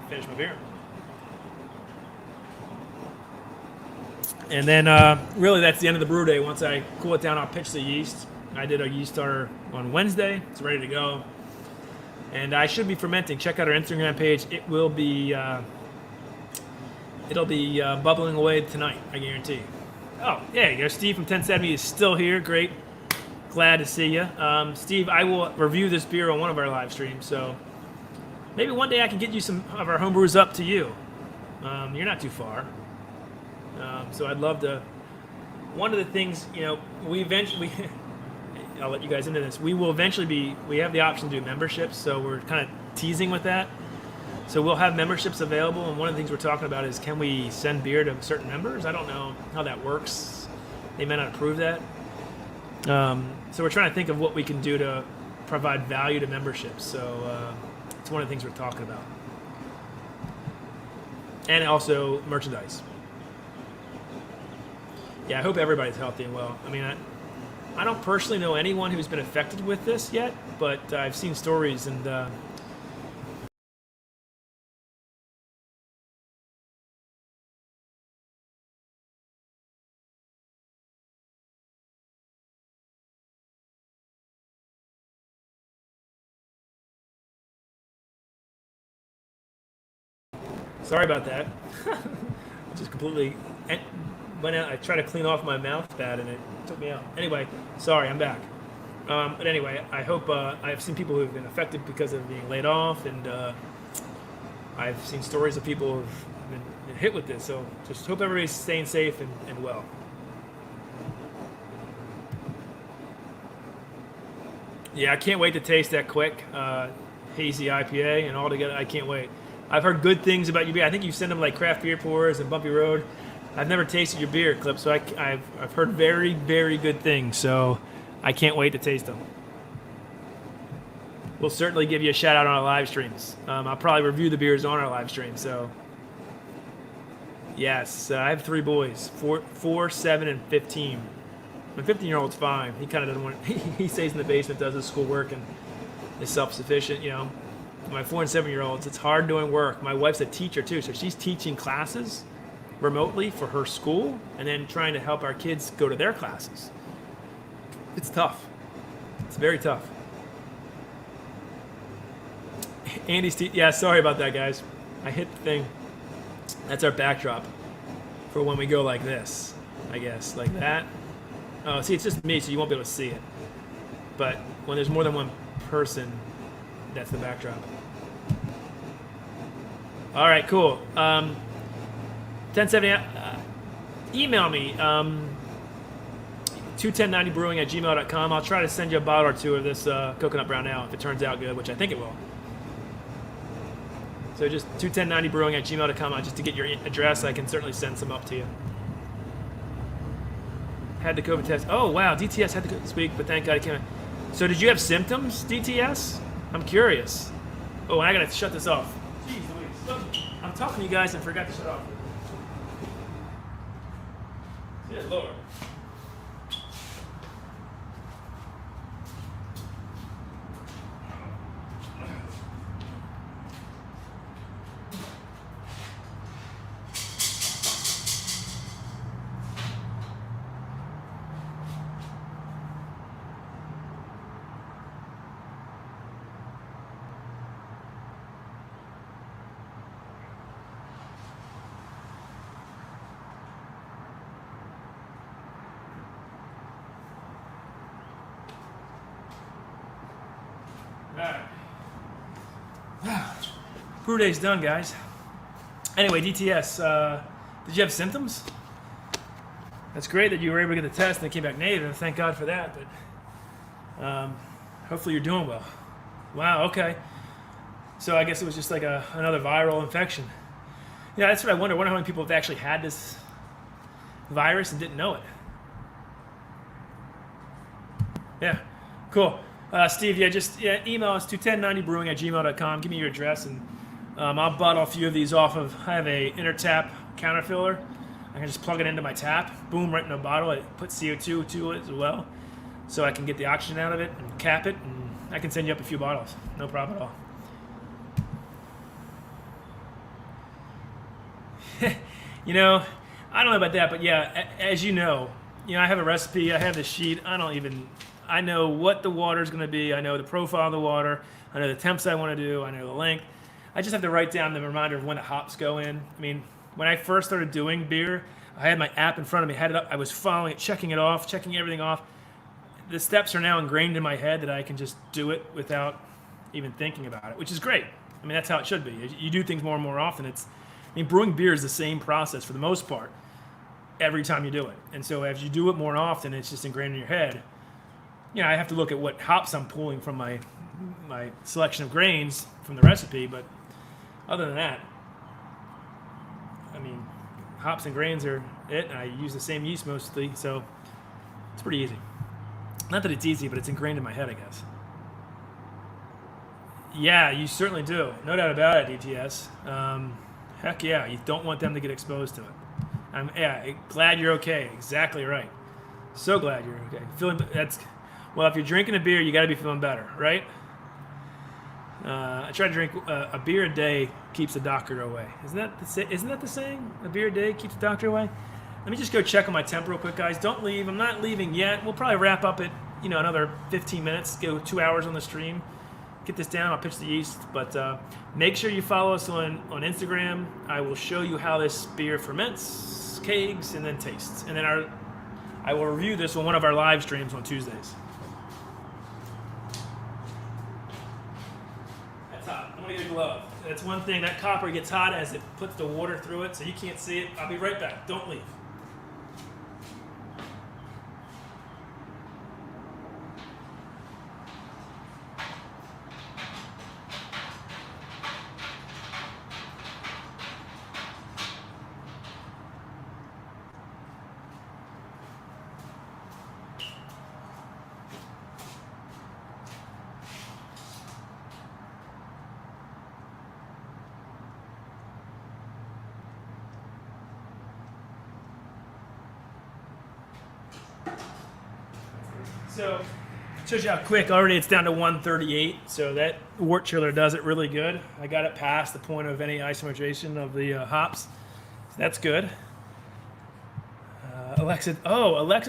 Finish my beer. And then, really, that's the end of the brew day. Once I cool it down, I'll pitch the yeast. I did a yeast starter on Wednesday. It's ready to go. And I should be fermenting. Check out our Instagram page. It will be, it'll be bubbling away tonight, I guarantee. Oh, yeah, you go. Steve from 1070 is still here. Great. Glad to see you. Steve, I will review this beer on one of our live streams. So maybe one day I can get you some of our homebrews up to you. You're not too far. So I'd love to. One of the things, we eventually, I'll let you guys into this. We will eventually we have the option to do memberships, so we're kind of teasing with that. So we'll have memberships available, and one of the things we're talking about is, can we send beer to certain members? I don't know how that works. They may not approve that. So we're trying to think of what we can do to provide value to memberships. So it's one of the things we're talking about. And also merchandise. Yeah, I hope everybody's healthy and well. I mean, I don't personally know anyone who's been affected with this yet, but I've seen stories, and sorry about that. Just completely went out. I tried to clean off my mouth pad and it took me out. Anyway, sorry, I'm back. But anyway, I hope I've seen people who have been affected because of being laid off, and I've seen stories of people who've been hit with this. So just hope everybody's staying safe and well. Yeah, I can't wait to taste that quick hazy IPA, and all together, I can't wait. I've heard good things about your beer. I think you send them like craft beer pours and Bumpy Road. I've never tasted your beer, Clip, so I've heard very, very good things. So I can't wait to taste them. We'll certainly give you a shout out on our live streams. I'll probably review the beers on our live stream. So yes, I have 3 boys, 4, 7, and 15. My 15-year-old's fine. He kind of doesn't want. He stays in the basement, does his schoolwork, and is self-sufficient. My 4 and 7-year-olds, it's hard doing work. My wife's a teacher too, so she's teaching classes remotely for her school, and then trying to help our kids go to their classes. It's tough. It's very tough. Andy's yeah, sorry about that, guys. I hit the thing. That's our backdrop for when we go like this, I guess, like that. Oh, see, it's just me, so you won't be able to see it. But when there's more than one person, that's the backdrop. All right, cool. 1070, email me, 21090brewing@gmail.com. I'll try to send you a bottle or 2 of this coconut brown ale if it turns out good, which I think it will. So just 21090brewing@gmail.com. Just to get your address, I can certainly send some up to you. Had the COVID test. Oh, wow, DTS had the COVID this week, but thank God it came out. So did you have symptoms, DTS? I'm curious. Oh, I got to shut this off. Jeez Louise. Look, I'm talking to you guys and forgot to shut off. Good Lord. Brew day's done, guys. Anyway, DTS, did you have symptoms? That's great that you were able to get the test and it came back negative. Thank God for that. But hopefully you're doing well. Wow, okay. So I guess it was just like another viral infection. Yeah, that's what I wonder. I wonder how many people have actually had this virus and didn't know it. Yeah, cool. Steve, just email us to 1090brewing@gmail.com. Give me your address, and I'll bottle a few of these off of. I have a inner tap counter filler. I can just plug it into my tap, boom, right in a bottle. I put CO2 to it as well, so I can get the oxygen out of it and cap it, and I can send you up a few bottles. No problem at all. I don't know about that, but yeah, as you know, I have a recipe. I have the sheet. I know what the water is going to be. I know the profile of the water. I know the temps I want to do. I know the length. I just have to write down the reminder of when the hops go in. I mean, when I first started doing beer, I had my app in front of me, had it up. I was following it, checking it off, checking everything off. The steps are now ingrained in my head that I can just do it without even thinking about it, which is great. I mean, that's how it should be. You do things more and more often. Brewing beer is the same process for the most part every time you do it. And so as you do it more often, it's just ingrained in your head. I have to look at what hops I'm pulling from my selection of grains from the recipe, but other than that, hops and grains are it, and I use the same yeast mostly, so it's pretty easy. Not that it's easy, but it's ingrained in my head, I guess. Yeah, you certainly do. No doubt about it, DTS. Heck yeah, you don't want them to get exposed to it. I'm glad you're okay. Exactly right. So glad you're okay. Well, if you're drinking a beer, you got to be feeling better, right? I try to drink a beer a day keeps the doctor away. Isn't that the saying? A beer a day keeps the doctor away? Let me just go check on my temp real quick, guys. Don't leave. I'm not leaving yet. We'll probably wrap up at another 15 minutes. Go 2 hours on the stream. Get this down. I'll pitch the yeast. But make sure you follow us on Instagram. I will show you how this beer ferments, kegs, and then tastes. And then I will review this on one of our live streams on Tuesdays. That's hot. I'm going to get a glove. That's one thing. That copper gets hot as it puts the water through it, so you can't see it. I'll be right back. Don't leave. So, shows you how quick. Already it's down to 138, so that wort chiller does it really good. I got it past the point of any isomerization of the hops. So that's good. Alexa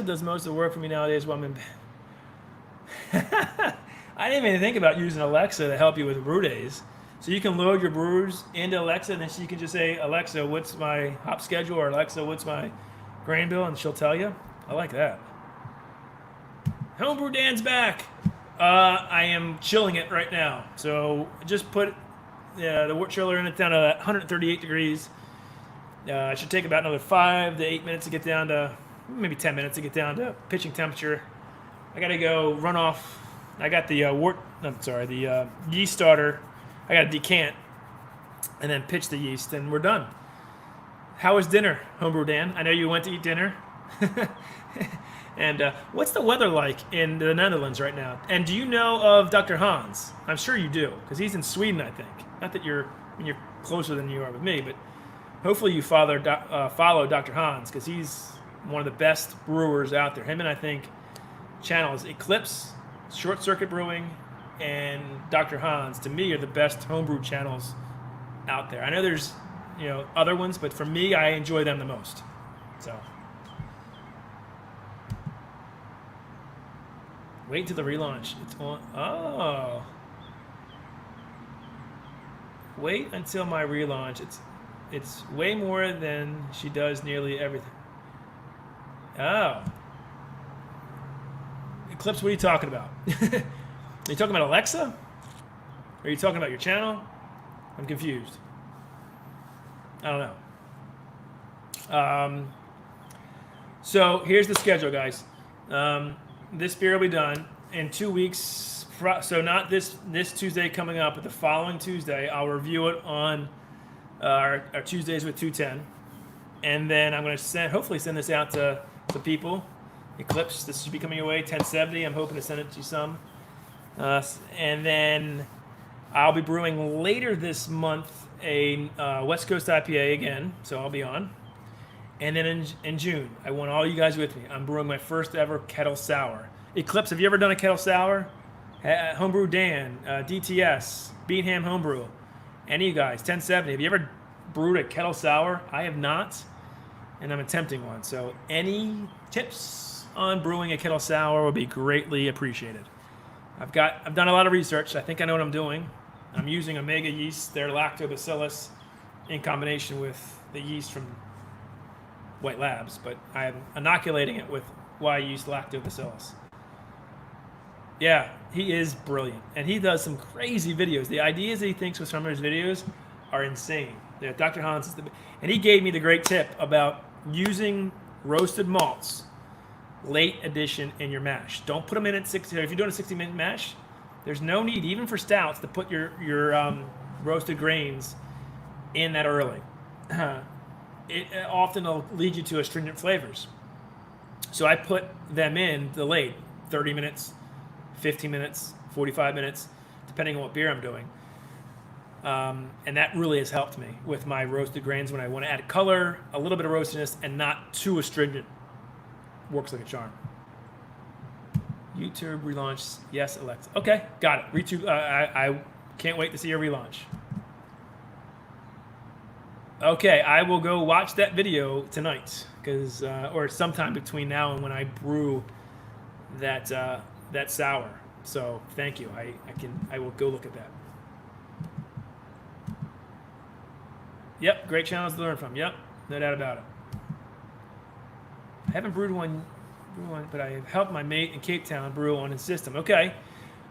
does most of the work for me nowadays while I'm in I didn't even think about using Alexa to help you with brew days. So you can load your brews into Alexa, and then you can just say, Alexa, what's my hop schedule? Or Alexa, what's my grain bill? And she'll tell you. I like that. Homebrew Dan's back. I am chilling it right now. So just put the wort chiller in it down to 138 degrees. It should take about another 5 to 8 minutes to get down to, maybe 10 minutes to get down to pitching temperature. I got to go run off. I got the the yeast starter. I got to decant and then pitch the yeast, and we're done. How was dinner, Homebrew Dan? I know you went to eat dinner. And what's the weather like in the Netherlands right now? And do you know of Dr. Hans? I'm sure you do, because he's in Sweden, I think. Not that you're closer than you are with me, but hopefully you follow Dr. Hans, because he's one of the best brewers out there. Him and I think channels Eclipse, Short Circuit Brewing, and Dr. Hans, to me, are the best homebrew channels out there. I know there's other ones, but for me, I enjoy them the most. So wait until the relaunch. It's on. Oh, wait until my relaunch. It's way more than she does nearly everything. Oh, Eclipse, what are you talking about? Are you talking about Alexa? Are you talking about your channel? I'm confused. I don't know. So here's the schedule, guys. This beer will be done in 2 weeks. So not this Tuesday coming up, but the following Tuesday, I'll review it on our Tuesdays with 210. And then I'm going to hopefully send this out to people. Eclipse, this should be coming your way, 1070. I'm hoping to send it to some. And then I'll be brewing later this month a West Coast IPA again, so I'll be on. And then in June, I want all you guys with me. I'm brewing my first ever kettle sour. Eclipse, have you ever done a kettle sour? Homebrew Dan, DTS, Beanham Homebrew. Any of you guys, 1070. Have you ever brewed a kettle sour? I have not, and I'm attempting one. So any tips on brewing a kettle sour would be greatly appreciated. I've done a lot of research. I think I know what I'm doing. I'm using Omega yeast, their lactobacillus, in combination with the yeast from White Labs, but I'm inoculating it with Y yeast lactobacillus. Yeah, he is brilliant, and he does some crazy videos. The ideas that he thinks with some of his videos are insane. Yeah, Dr. Hans is and he gave me the great tip about using roasted malts late addition in your mash. Don't put them in at 60. If you're doing a 60-minute mash, there's no need, even for stouts, to put your roasted grains in that early. It often will lead you to astringent flavors. So I put them in the late, 30 minutes, 15 minutes, 45 minutes, depending on what beer I'm doing. And that really has helped me with my roasted grains when I want to add color, a little bit of roastiness, and not too astringent. Works like a charm. YouTube relaunch, yes, Alexa. Okay, got it. I can't wait to see your relaunch. Okay, I will go watch that video tonight, or sometime between now and when I brew that sour. So thank you. I will go look at that. Yep, great channels to learn from. Yep, no doubt about it. I haven't brewed one, but I have helped my mate in Cape Town brew on his system. Okay.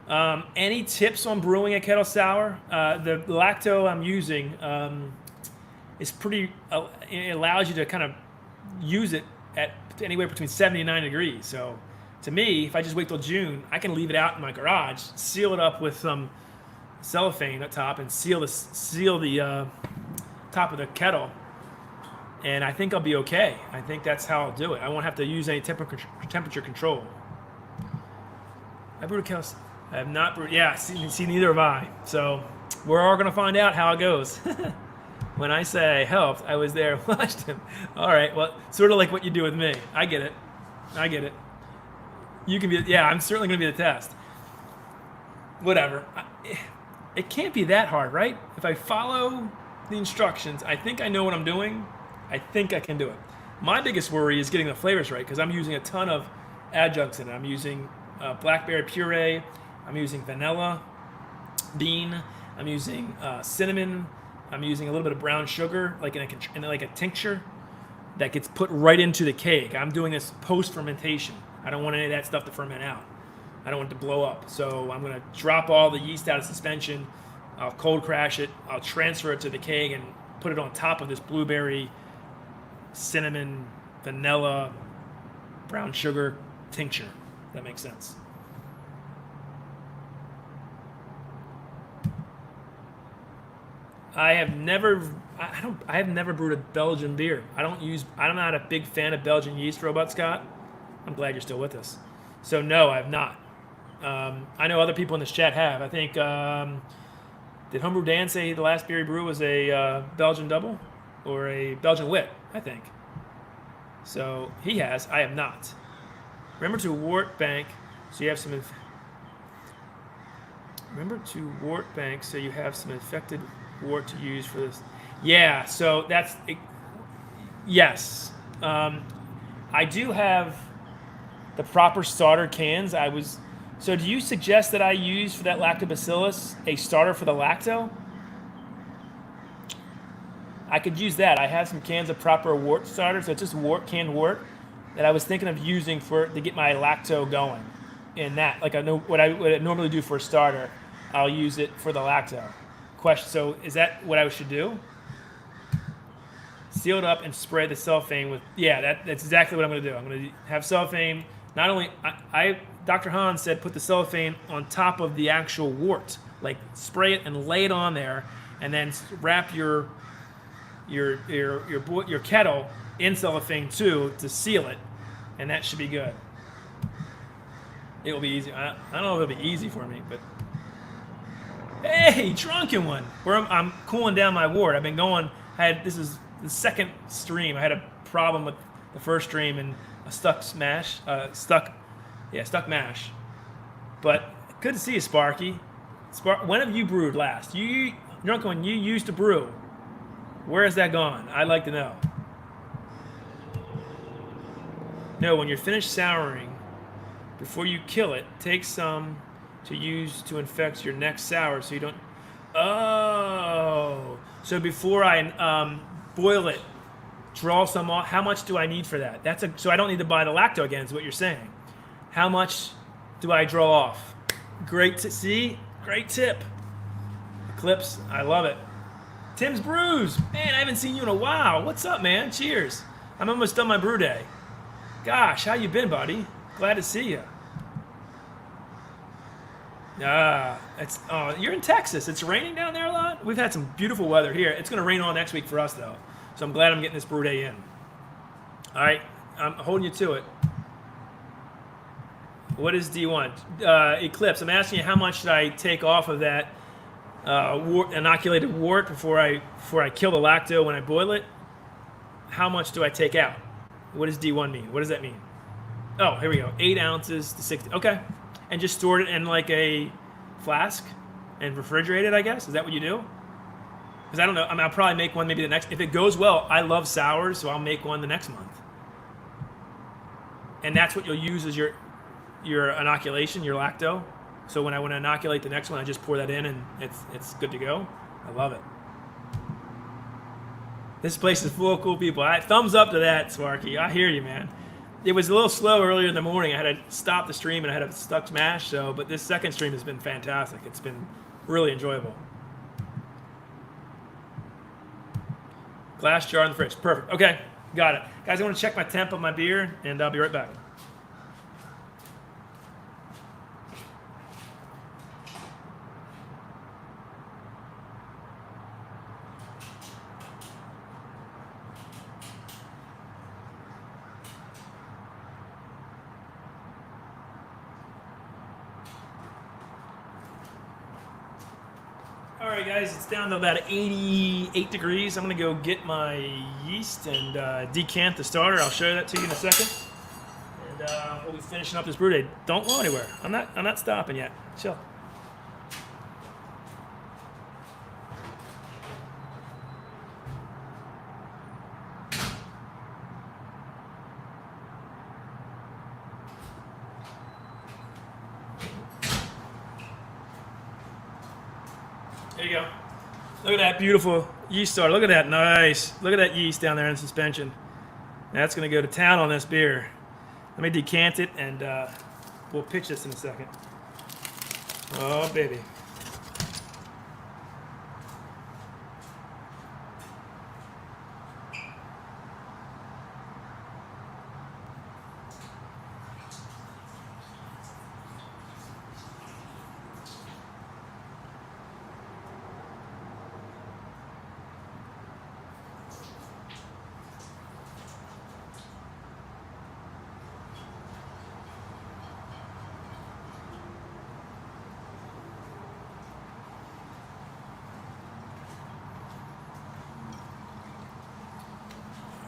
Any tips on brewing a kettle sour? The lacto I'm using is pretty. It allows you to kind of use it at anywhere between 70 and 90 degrees. So, to me, if I just wait till June, I can leave it out in my garage, seal it up with some cellophane at top, and seal the top of the kettle. And I think I'll be okay. I think that's how I'll do it. I won't have to use any temperature control. I brewed a kettle. I have not brewed. Yeah, see, neither have I. So we're all going to find out how it goes. When I say I helped, I was there and watched him. All right, well, sort of like what you do with me. I get it. You can be, yeah, I'm certainly going to be the test. Whatever. It can't be that hard, right? If I follow the instructions, I think I know what I'm doing. I think I can do it. My biggest worry is getting the flavors right, because I'm using a ton of adjuncts in it. I'm using blackberry puree. I'm using vanilla bean. I'm using cinnamon. I'm using a little bit of brown sugar, like in a tincture that gets put right into the keg. I'm doing this post-fermentation. I don't want any of that stuff to ferment out. I don't want it to blow up. So I'm going to drop all the yeast out of suspension. I'll cold crash it. I'll transfer it to the keg and put it on top of this blueberry, cinnamon, vanilla, brown sugar tincture. That makes sense. I have never brewed a Belgian beer. I'm not a big fan of Belgian yeast, Robot Scott. I'm glad you're still with us. So no, I have not. I know other people in this chat have. I think, did Homebrew Dan say the last beer he brewed was a Belgian double? Or a Belgian wit, I think. So he has. I have not. Remember to wort bank so you have some. Remember to wort bank so you have some infected wort to use for this. Yeah. So that's yes. I do have the proper starter cans. So do you suggest that I use for that lactobacillus a starter for the lacto? I could use that. I have some cans of proper wort starter, so it's just canned wort that I was thinking of using to get my lacto going. In that, like I know what I would normally do for a starter, I'll use it for the lacto. Question: so is that what I should do? Seal it up and spray the cellophane with. Yeah, that's exactly what I'm going to do. I'm going to have cellophane. Not only Dr. Hahn said put the cellophane on top of the actual wort, like spray it and lay it on there, and then wrap your kettle in cellophane too to seal it, and that should be good. It will be easy. I don't know if it'll be easy for me, but hey, drunken one. Where I'm cooling down my wort. I've been going. This is the second stream. I had a problem with the first stream and a stuck mash. But good to see you, Sparky. When have you brewed last? You drunken one. You used to brew. Where has that gone? I'd like to know. No, when you're finished souring, before you kill it, take some to use to infect your next sour so you don't... Oh! So before I boil it, draw some off. How much do I need for that? So I don't need to buy the lacto again is what you're saying. How much do I draw off? Great to see. Great tip. Eclipse, I love it. Tim's Brews. Man, I haven't seen you in a while. What's up, man? Cheers. I'm almost done my brew day. Gosh, how you been, buddy? Glad to see you. You're in Texas. It's raining down there a lot? We've had some beautiful weather here. It's going to rain all next week for us, though. So I'm glad I'm getting this brew day in. All right, I'm holding you to it. What do you want? Eclipse, I'm asking you how much should I take off of that inoculated wort before I kill the lacto when I boil it? How much do I take out? What does D1 mean? What does that mean? Oh, here we go. 8 ounces to 60. Okay. And just store it in like a flask and refrigerate it, I guess? Is that what you do? Because I don't know. I mean, I'll probably make one maybe the next. If it goes well, I love sours, so I'll make one the next month. And that's what you'll use as your inoculation, your lacto. So when I want to inoculate the next one, I just pour that in and it's good to go. I love it. This place is full of cool people. Thumbs up to that, Sparky. I hear you, man. It was a little slow earlier in the morning. I had to stop the stream and I had a stuck smash. But this second stream has been fantastic. It's been really enjoyable. Glass jar in the fridge. Perfect. Okay, got it. Guys, I want to check my temp of my beer, and I'll be right back. All right, guys, it's down to about 88 degrees. I'm going to go get my yeast and decant the starter. I'll show that to you in a second. And we'll be finishing up this brew day. Don't go anywhere. I'm not stopping yet. Chill. There you go. Look at that beautiful yeast starter. Look at that, nice. Look at that yeast down there in suspension. That's going to go to town on this beer. Let me decant it, and we'll pitch this in a second. Oh, baby.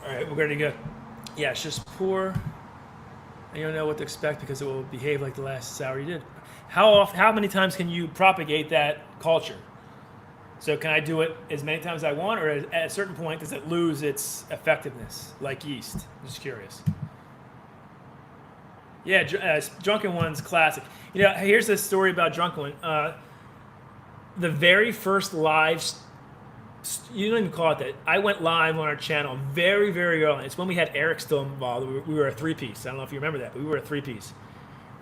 All right, we're ready to go. Yeah, it's just pour. And you don't know what to expect because it will behave like the last sour you did. How many times can you propagate that culture? So can I do it as many times as I want, or at a certain point does it lose its effectiveness, like yeast? I'm just curious. Yeah, Drunken One's classic. You know, here's a story about Drunken One. The very first live, you don't even call it that. I went live on our channel very, very early. It's when we had Eric still involved. We were a three-piece. I don't know if you remember that, but we were a three-piece.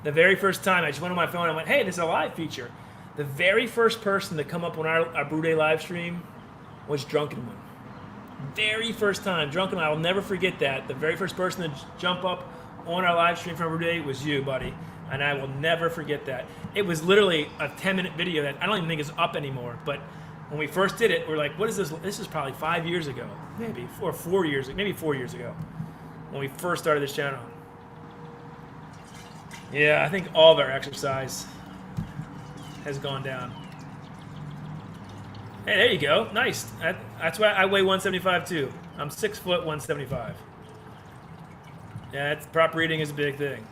The very first time, I just went on my phone and went, hey, this is a live feature. The very first person to come up on our Brew Day live stream was Drunken One. Very first time. Drunken One, I will never forget that. The very first person to jump up on our live stream from Brew Day was you, buddy. And I will never forget that. It was literally a 10-minute video that I don't even think is up anymore. But when we first did it, we're like, what is this? This is probably 5 years ago, maybe, or 4 years, maybe 4 years ago, when we first started this channel. Yeah, I think all of our exercise has gone down. Hey, there you go. Nice. That's why I weigh 175 too. I'm 6 foot 175. Yeah, proper eating is a big thing.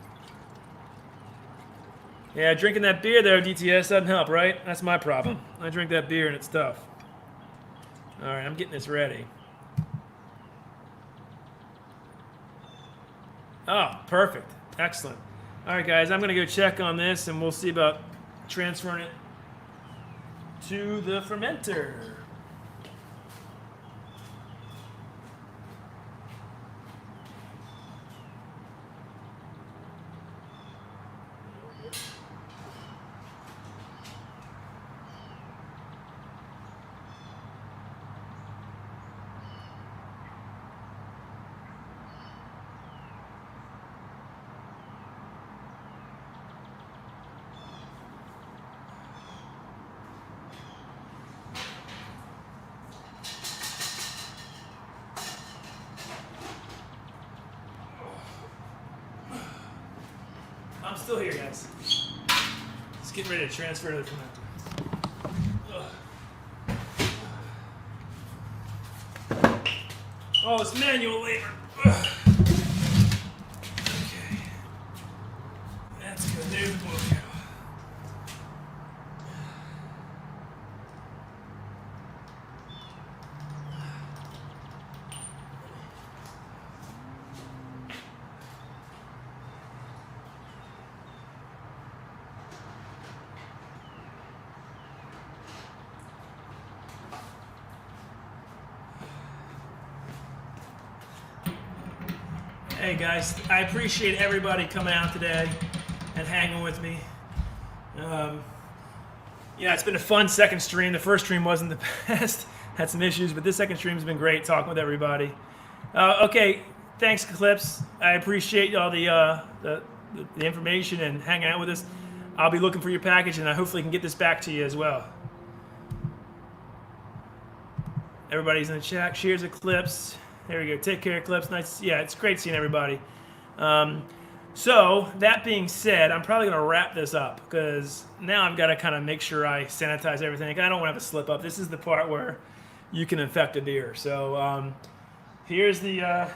Yeah, drinking that beer though, DTS, doesn't help, right? That's my problem. I drink that beer and it's tough. All right, I'm getting this ready. Oh, perfect. Excellent. All right, guys, I'm going to go check on this, and we'll see about transferring it to the fermenter. I'm still here, guys. Just getting ready to transfer to the fermenter. Oh, it's manual labor. Okay. That's good. There's the boil kettle. Hey guys, I appreciate everybody coming out today and hanging with me. Yeah, it's been a fun second stream. The first stream wasn't the best, had some issues, but this second stream's been great talking with everybody. Okay, thanks Clips. I appreciate all the information and hanging out with us. I'll be looking for your package, and I hopefully can get this back to you as well. Everybody's in the chat. Cheers, Eclipse. There we go. Take care, Eclipse. Nice. Yeah, it's great seeing everybody. So that being said, I'm probably going to wrap this up because now I've got to kind of make sure I sanitize everything. I don't want to have a slip up. This is the part where you can infect a beer. So here's the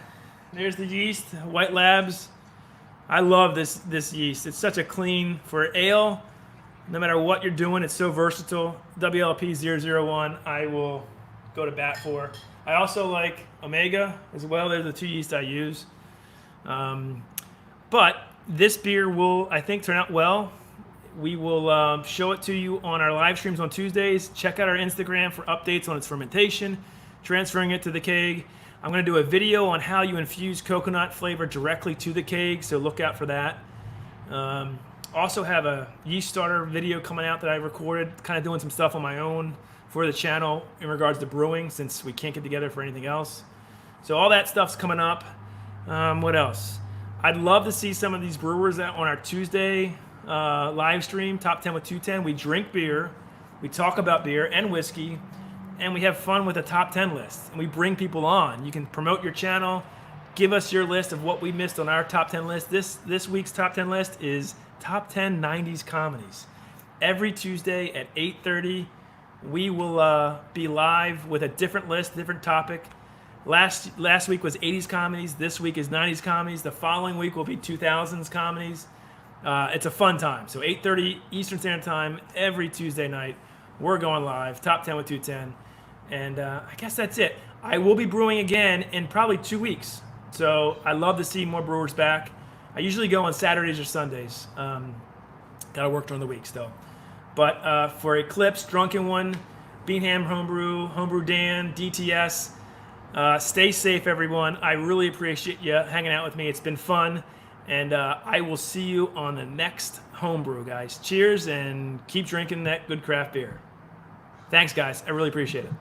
there's the yeast, White Labs. I love this yeast. It's such a clean for ale. No matter what you're doing, it's so versatile. WLP 001, I will go to bat for. I also like Omega as well. They're the two yeasts I use. But this beer will, I think, turn out well. We will show it to you on our live streams on Tuesdays. Check out our Instagram for updates on its fermentation, transferring it to the keg. I'm going to do a video on how you infuse coconut flavor directly to the keg, so look out for that. Also have a yeast starter video coming out that I recorded, kind of doing some stuff on my own for the channel in regards to brewing, since we can't get together for anything else. So all that stuff's coming up. What else? I'd love to see some of these brewers on our Tuesday live stream, Top 10 with 210. We drink beer, we talk about beer and whiskey, and we have fun with a top 10 list. And we bring people on. You can promote your channel, give us your list of what we missed on our top 10 list. This week's top 10 list is top 10 90s comedies. Every Tuesday at 8:30, we will be live with a different list, different topic. Last week was 80s comedies. This week is 90s comedies. The following week will be 2000s comedies. It's a fun time. So 8:30 Eastern Standard Time every Tuesday night. We're going live. Top 10 with 210. And I guess that's it. I will be brewing again in probably 2 weeks. So I love to see more brewers back. I usually go on Saturdays or Sundays. Got to work during the week still. But for Eclipse, Drunken One, Beanham Homebrew Dan, DTS, stay safe, everyone. I really appreciate you hanging out with me. It's been fun. And I will see you on the next Homebrew, guys. Cheers, and keep drinking that good craft beer. Thanks, guys. I really appreciate it.